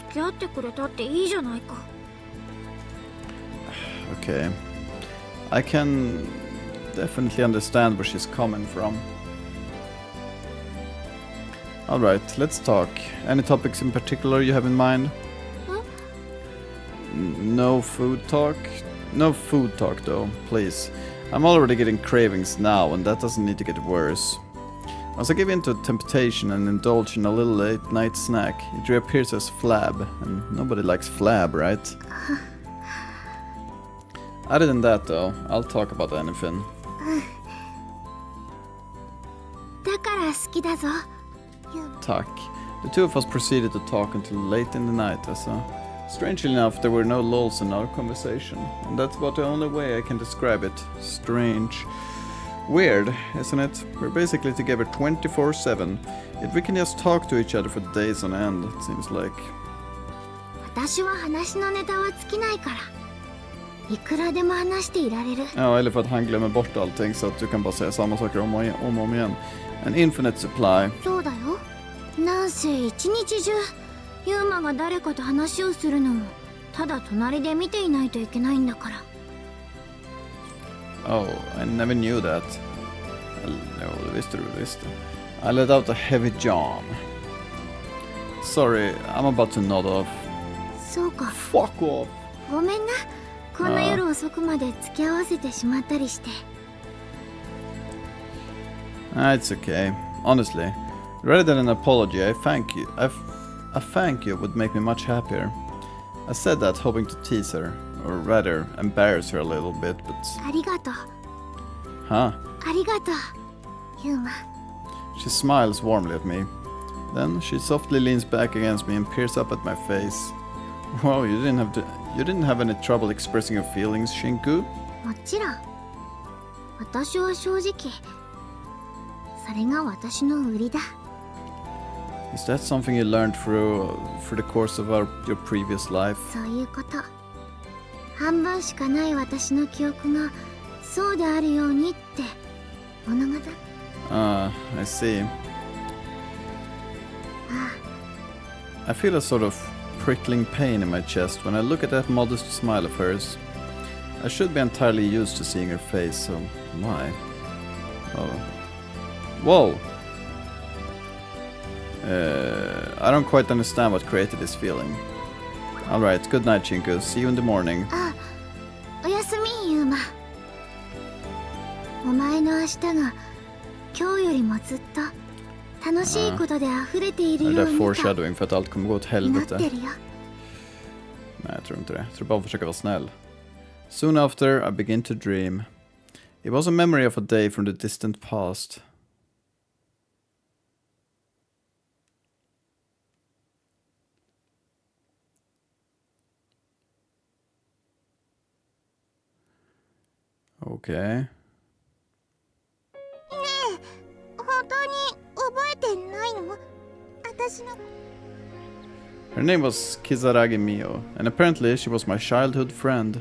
付き合ってくれたっていいじゃないか。 Okay. I can definitely understand where she's coming from. Alright, let's talk. Any topics in particular you have in mind? Huh? No food talk? No food talk though, please. I'm already getting cravings now and that doesn't need to get worse. Once I give in to temptation and indulge in a little late night snack, it reappears as flab, and nobody likes flab, right? Other than that though, I'll talk about anything. だから好きだぞ。 Tuck. The two of us proceeded to talk until late in the night, Dessa. Strangely enough, there were no lulls in our conversation, and that's about the only way I can describe it. Strange. Weird, isn't it? We're basically together 24/7. Yet we can just talk to each other for days on end, it seems like. 私は話のネタは尽きないから。いくらでも話していられる。 Ja, eller för att han glömmer bort allting så att du kan bara säga samma saker om och om igen. An infinite supply. そうだよ。なんせ一日中ユーマが誰かと話をするのをただ隣で見ていないといけないんだから。 Oh, I never knew that. No, det visste du, visste. I let out a heavy yawn. Sorry, I'm about to nod off. そうか。 Fuck off! ごめんな。こんな夜遅くまで付き合わせてしまったりして。 It's okay. Honestly, rather than an apology, I thank you. A thank you would make me much happier. I said that hoping to tease her, or rather, embarrass her a little bit, but... ありがとう。 Huh? ありがとう。ユーマ。 She smiles warmly at me. Then she softly leans back against me and peers up at my face. Wow, you didn't have any trouble expressing your feelings, Shinku? もちろん。私は正直。それが私の売りだ。 Is that something you learned through the course of your previous life? そういうこと。半分しかない私の記憶がそうであるようにって物語。 I see. I feel a sort of prickling pain in my chest when I look at that modest smile of hers. I should be entirely used to seeing her face, so why? Oh. Whoa! I don't quite understand what created this feeling. Alright, good night, Chinku. See you in the morning. おやすみユーマ。お前の明日が今日よりもずっと楽しいことで溢れている Är よ det うにと foreshadowing för att allt kommer gå åt 祈って helvete? るよ。 Nej, jag tror inte det. Jag tror bara försöka vara snäll. Soon after, I begin to dream. It was a memory of a day from the distant past. Okay. 本当に覚えてないの？私の Her name was Kizaragi Mio, and apparently she was my childhood friend,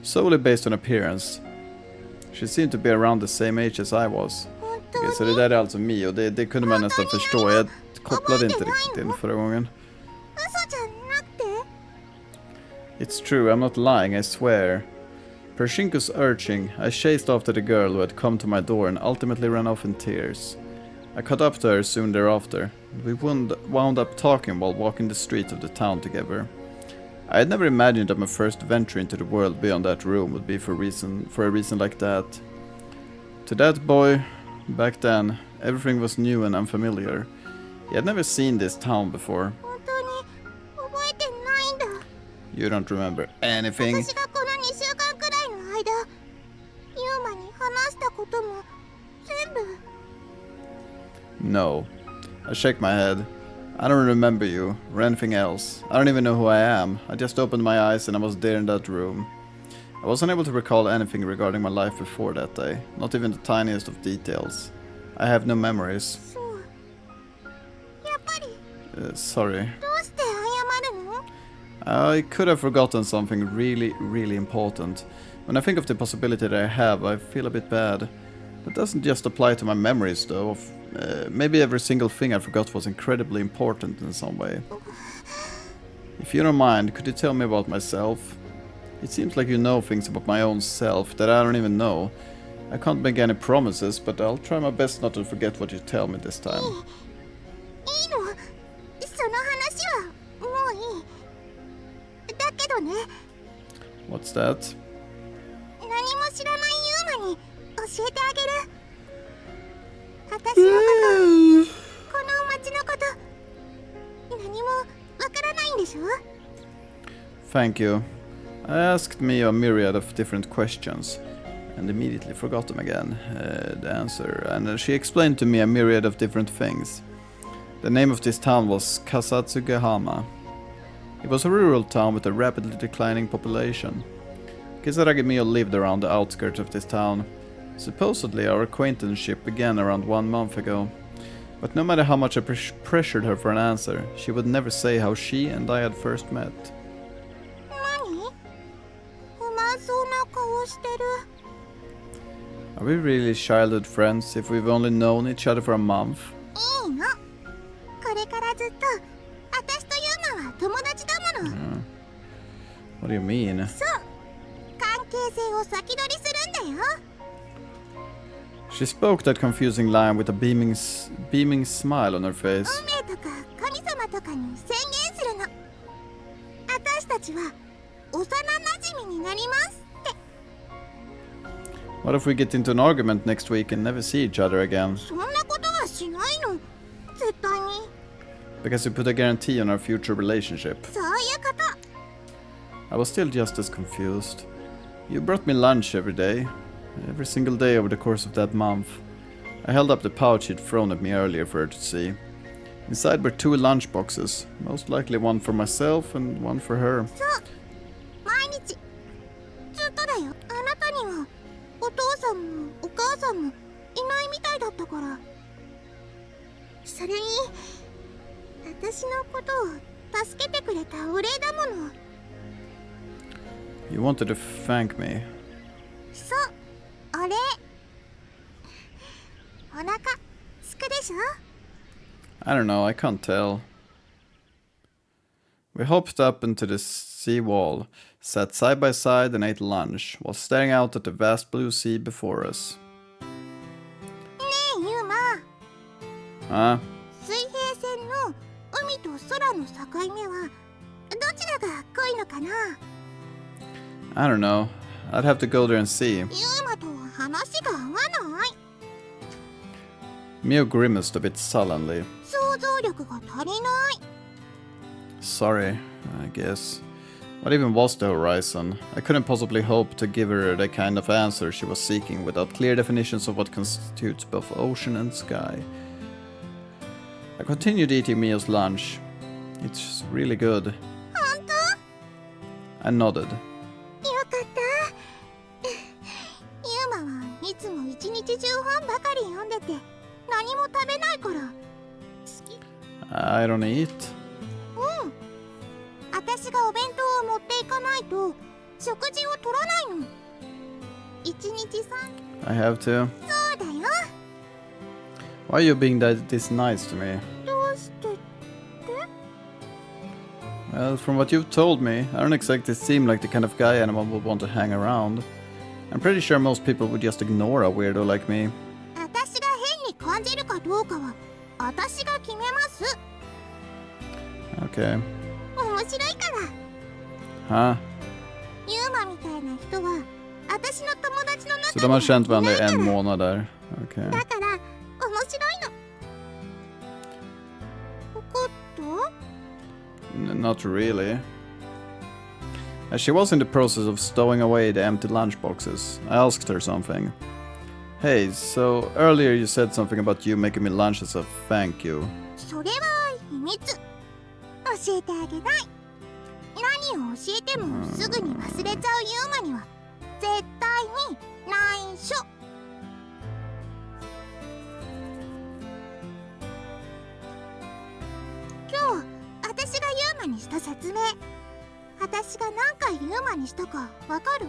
solely based on appearance. She seemed to be around the same age as I was. Okej, så det där är alltså Mio, det kunde man nästan förstå. Jag kopplade inte riktigt in förra gången. 嘘じゃなくて？ It's true, I'm not lying, I swear. Per Shinko's urging, I chased after the girl who had come to my door and ultimately ran off in tears. I caught up to her soon thereafter. We wound up talking while walking the streets of the town together. I had never imagined that my first venture into the world beyond that room would be for a reason like that. To that boy, back then, everything was new and unfamiliar. He had never seen this town before. 本当に覚えてないんだ。 You don't remember anything. 私がこの2週間くらいの間、ユーマに話したことも全部。 No. I shake my head. I don't remember you, or anything else. I don't even know who I am. I just opened my eyes and I was there in that room. I was unable to recall anything regarding my life before that day, not even the tiniest of details. I have no memories. そう。やっぱり Sorry. どうして謝るの？ I could have forgotten something really, really important. When I think of the possibility that I have, I feel a bit bad. That doesn't just apply to my memories, though. Maybe every single thing I forgot was incredibly important in some way. If you don't mind, could you tell me about myself? It seems like you know things about my own self that I don't even know. I can't make any promises, but I'll try my best not to forget what you tell me this time. いいの？その話はもういい。だけどね、 What's that? 何も知らないユーマに教えてあげる。私のこと、この町のこと、何もわからないんでしょ？ Thank you. I asked me a myriad of different questions, and immediately forgot them again, the answer, and she explained to me a myriad of different things. The name of this town was Kasatsugahama. It was a rural town with a rapidly declining population. Kisaragi Mio lived around the outskirts of this town. Supposedly our acquaintanceship began around 1 month ago, but no matter how much I pressured her for an answer, she would never say how she and I had first met. 何？不満そうな顔してる。 Are we really childhood friends if we've only known each other for a month? いいの。これからずっと私とユーマは友達だもの。 What do you mean? そう。関係性を先取りするんだよ。 She spoke that confusing line with a beaming smile on her face. 運命とか神様とかに宣言するの。私たちは幼馴染になりますって。 What if we get into an argument next week and never see each other again? そんなことはしないの。絶対に。 Because you put a guarantee on our future relationship. そういうこと。 I was still just as confused. You brought me lunch every day. Every single day over the course of that month. I held up the pouch you'd thrown at me earlier for her to see. Inside were 2 lunch boxes, most likely one for myself and one for her. そう。毎日。ずっとだよ。あなたにはお父さんもお母さんもいないみたいだったから。それに私のことを助けてくれたお礼だもの。 You wanted to thank me. そう。お礼。お腹すくでしょ？ I don't know, I can't tell. We hopped up into the sea wall, sat side by side and ate lunch, while staring out at the vast blue sea before us. ねえユーマ。Huh? 水平線の空の境目はどちらが濃いのかな？ I don't know. I'd have to go there and see. ユーマとは話が合わない。 Mio grimaced a bit sullenly. 想像力が足りない。 Sorry, I guess. What even was the horizon? I couldn't possibly hope to give her the kind of answer she was seeking without clear definitions of what constitutes both ocean and sky. I continued eating Mio's lunch. It's really good. 本当？ I nodded. よかった。ユーマはいつも一日中本ばかり読んでて何も食べないから。好き？ I don't eat. うん。私がお弁当を持っていかないと食事を取らないの。一日3。I have to. そうだよ。 Why are you being this nice to me? どうしてって？ Well, from what you've told me, I don't exactly seem like the kind of guy anyone would want to hang around. I'm pretty sure most people would just ignore a weirdo like me. 私が変に感じるかどうかは私が決めます。 Okay. 面白いから。 Huh? ユーマみたいな人は私の友達の Så 中 de に har känt いない varandra か i ら。 en månad där. Okay. だから面白いの。怒った？ Not really. As she was in the process of stowing away the empty lunchboxes, I asked her something. Hey, so earlier you said something about you making me lunch as a thank you. それは秘密。教えてあげない。何を教えてもすぐに忘れちゃうユーマには絶対に内緒。今日私がユーマにした説明、私が何回ユーマにしたかわかる？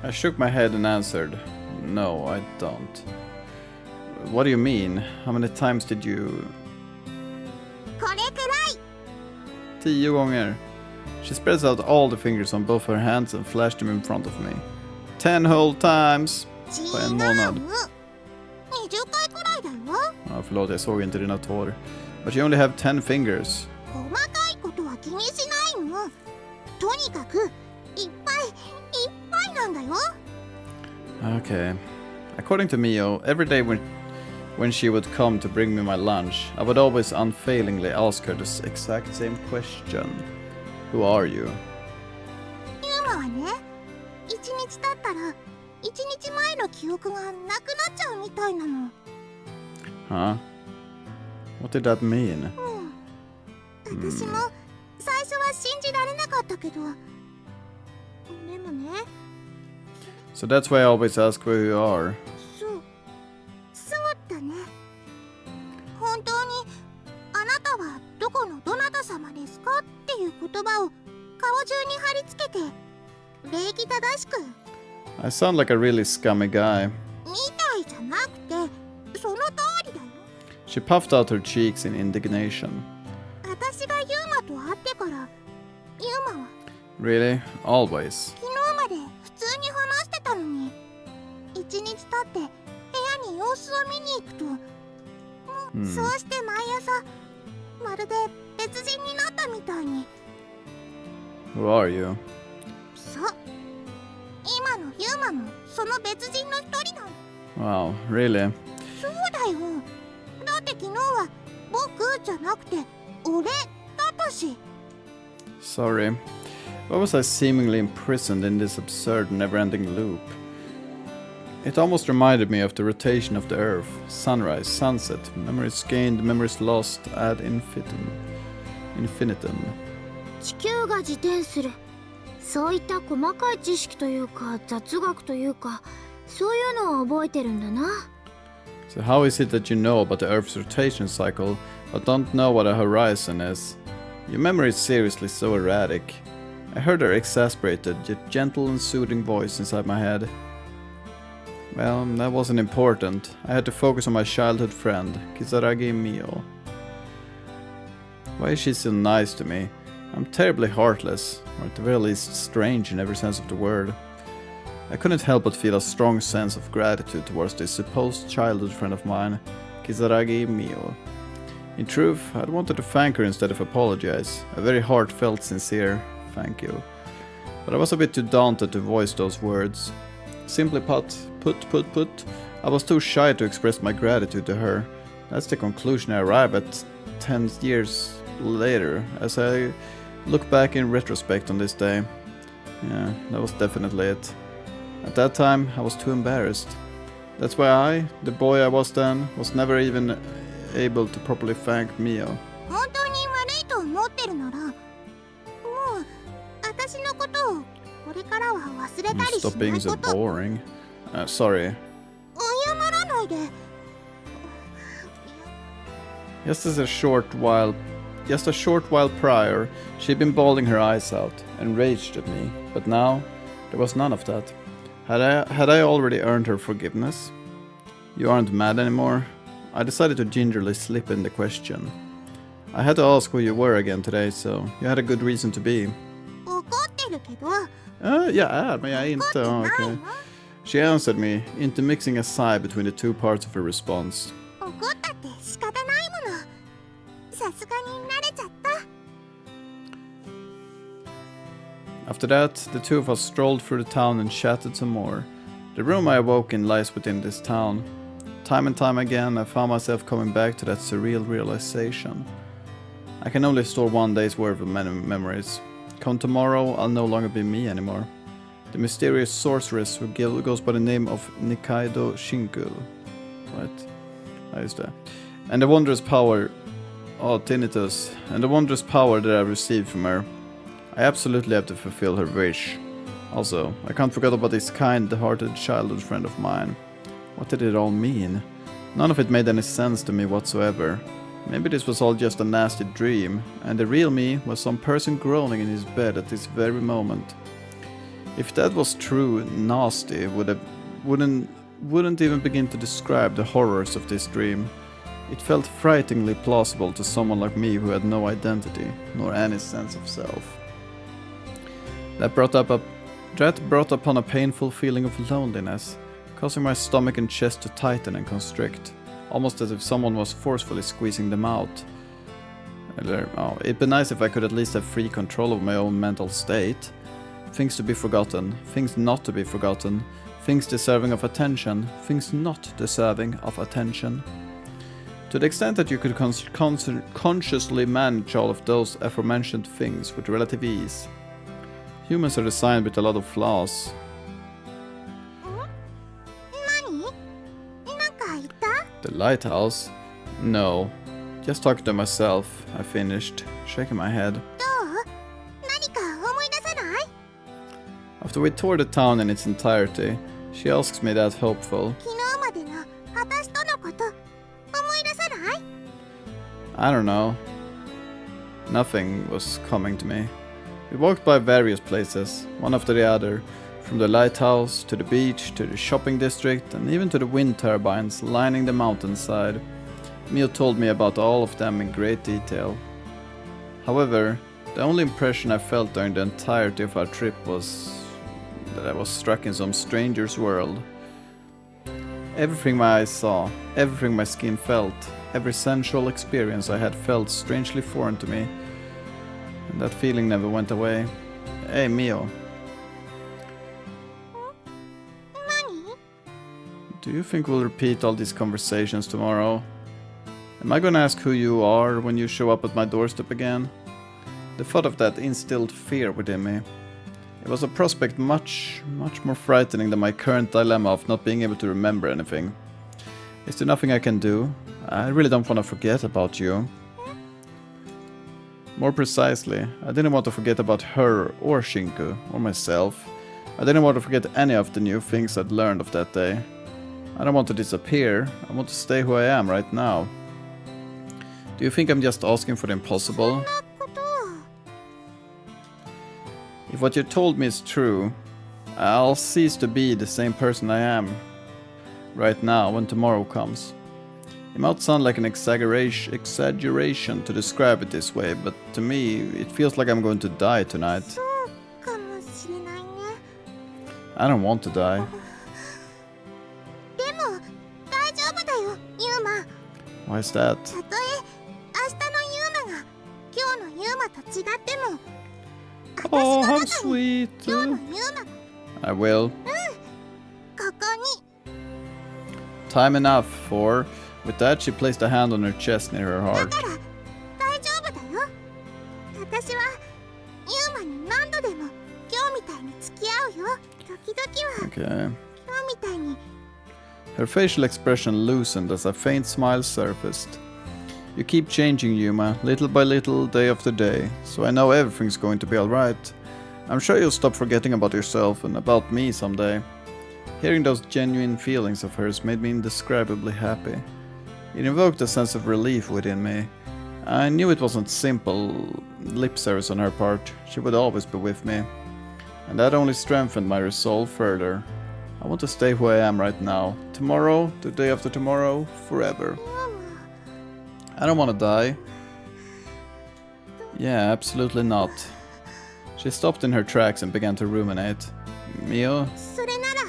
I shook my head and answered, No, I don't. What do you mean? How many times did you... これくらい。 10 gånger. She spreads out all the fingers on both her hands and flashed them in front of me. 10 whole times. 違う。en månad. 20回くらいだよ。Ja, förlåt, jag såg inte dina tår. But you only have 10 fingers. 細かいことは気にしないの。とにかくいっぱいいっぱいなんだよ。 Okay. According to Mio, every day when she would come to bring me my lunch, I would always unfailingly ask her this exact same question. Who are you? ユーマはね、一日経ったら一日前の記憶がなくなっちゃうみたいなの。 Huh? What did that mean? 私も最初は信じられなかったけど、でもね。 So that's why I always ask where you are. そうだね。本当にあなたはどこのどなた様ですかっていう言葉を顔中に貼り付けて礼儀正しく。 I sound like a really scummy guy. みたいじゃなくてその通りだよ。 She puffed out her cheeks in indignation. 私がユーマと会ってからユーマは Really? Always? 昨日まで普通に話してたのに一日経って部屋に様子を見に行くともう、そうして毎朝まるで別人になったみたいに。 Who are you? そう今のユーマもその別人の一人なの。 Wow, really? そうだよ。だって昨日は僕じゃなくて俺だったし。 Sorry. Why was I seemingly imprisoned in this absurd, never-ending loop? It almost reminded me of the rotation of the Earth. Sunrise, sunset, memories gained, memories lost, ad infinitum. 地球が自転する。そういった細かい知識というか雑学というかそういうのを覚えてるんだな。 So how is it that you know about the Earth's rotation cycle, but don't know what a horizon is? Your memory is seriously so erratic. I heard her exasperated, yet gentle and soothing voice inside my head. Well, that wasn't important. I had to focus on my childhood friend, Kisaragi Mio. Why is she so nice to me? I'm terribly heartless, or at the very least strange in every sense of the word. I couldn't help but feel a strong sense of gratitude towards this supposed childhood friend of mine, Kisaragi Mio. In truth, I'd wanted to thank her instead of apologize. A very heartfelt, sincere thank you. But I was a bit too daunted to voice those words. Simply put, I was too shy to express my gratitude to her. That's the conclusion I arrive at 10 years later, as I look back in retrospect on this day. Yeah, that was definitely it. At that time, I was too embarrassed. That's why I, the boy I was then, was never even able to properly thank Mio. 本当に悪いと思ってるなら、もう私のことをこれからは忘れたりし Stop な being い so こと。 boring. Sorry. 謝らないで。Just a short while prior, she'd been bawling her eyes out, enraged at me. But now, there was none of that. Had I already earned her forgiveness? You aren't mad anymore? I decided to gingerly slip in the question. I had to ask who you were again today, so you had a good reason to be. 怒ってるけど。 Yeah, men jag är inte... Okay. She answered me, intermixing a sigh between the two parts of her response. 怒ったって仕方ないもの。さすがに慣れちゃった。 After that, the two of us strolled through the town and chatted some more. The room I awoke in lies within this town. Time and time again, I found myself coming back to that surreal realization. I can only store one day's worth of memories. Come tomorrow, I'll no longer be me anymore. The mysterious sorceress who goes by the name of Nikaido Shinku. Right? I used that. And the wondrous power... Oh, tinnitus. And the wondrous power that I received from her. I absolutely have to fulfill her wish. Also, I can't forget about this kind-hearted childhood friend of mine. What did it all mean? None of it made any sense to me whatsoever. Maybe this was all just a nasty dream, and the real me was some person groaning in his bed at this very moment. If that was true, nasty wouldn't even begin to describe the horrors of this dream. It felt frighteningly plausible to someone like me who had no identity, nor any sense of self. That brought upon a painful feeling of loneliness, causing my stomach and chest to tighten and constrict, almost as if someone was forcefully squeezing them out. It'd be nice if I could at least have free control of my own mental state. Things to be forgotten, things not to be forgotten, things deserving of attention, things not deserving of attention. To the extent that you could consciously manage all of those aforementioned things with relative ease. Humans are designed with a lot of flaws. 何？なんか言った？ The lighthouse? No. Just talking to myself, I finished, shaking my head. どう？何か思い出さない？ After we toured the town in its entirety, she asks me that hopeful. 昨日までの私とのこと思い出さない？ I don't know. Nothing was coming to me. We walked by various places, one after the other, from the lighthouse to the beach to the shopping district and even to the wind turbines lining the mountainside. Mio told me about all of them in great detail. However, the only impression I felt during the entirety of our trip was that I was struck in some stranger's world. Everything my eyes saw, everything my skin felt, every sensual experience I had felt strangely foreign to me. And that feeling never went away. Hey, Mio. 何？ Do you think we'll repeat all these conversations tomorrow? Am I gonna ask who you are when you show up at my doorstep again? The thought of that instilled fear within me. It was a prospect much more frightening than my current dilemma of not being able to remember anything. Is there nothing I can do? I really don't want to forget about you. More precisely, I didn't want to forget about her or Shinku or myself. I didn't want to forget any of the new things I'd learned of that day. I don't want to disappear. I want to stay who I am right now. Do you think I'm just asking for the impossible? ことを。 If what you told me is true, I'll cease to be the same person I am right now when tomorrow comes. It might sound like an exaggeration to describe it this way, but to me, it feels like I'm going to die tonight. そうかもしれないね。 I don't want to die. でも大丈夫だよ、ユーマ。 Why is that? たとえ Oh, how sweet. 今日のユーマ I will. ここに Time enough for. With that, she placed a hand on her chest near her だ heart. から大丈夫だよ。私はユーマに何度でも今日みたいに付き合うよ。時々は Okay. 今日みたいに Her facial expression loosened as a faint smile surfaced. You keep changing, Yuma, little by little, day after day, so I know everything's going to be alright. I'm sure you'll stop forgetting about yourself and about me someday. Hearing those genuine feelings of hers made me indescribably happy. It invoked a sense of relief within me. I knew it wasn't simple lip service on her part. She would always be with me. And that only strengthened my resolve further. I want to stay who I am right now. Tomorrow, the day after tomorrow, forever. I don't want to die. Yeah, absolutely not. She stopped in her tracks and began to ruminate. Mio? それなら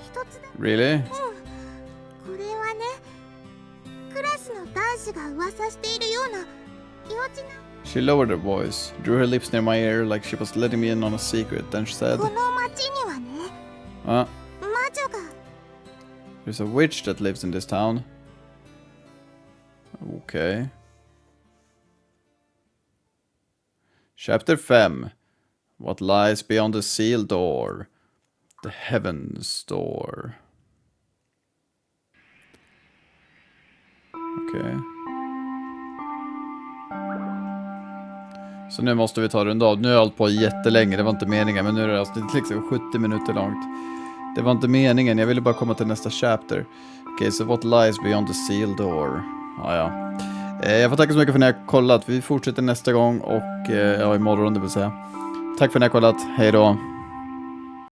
一つだ。 Really? これはね、クラスの男子が噂しているような幼稚な She lowered her voice, drew her lips near my ear like she was letting me in on a secret, then she said, この町にはね、 "Ah, 魔女が there's a witch that lives in this town." Okay. Chapter 5. What lies beyond the sealed door? The Heaven's Door. Okay. Så nu måste vi ta runda av. Nu har jag hållit på jättelänge, det var inte meningen. Men nu är det alltså liksom 70 minuter långt. Det var inte meningen, jag ville bara komma till nästa chapter. Okej, så what lies beyond the sealed door? Ja. Jag får tacka så mycket för att ni har kollat. Vi fortsätter nästa gång och imorgon det vill säga. Tack för att ni har kollat, hej då.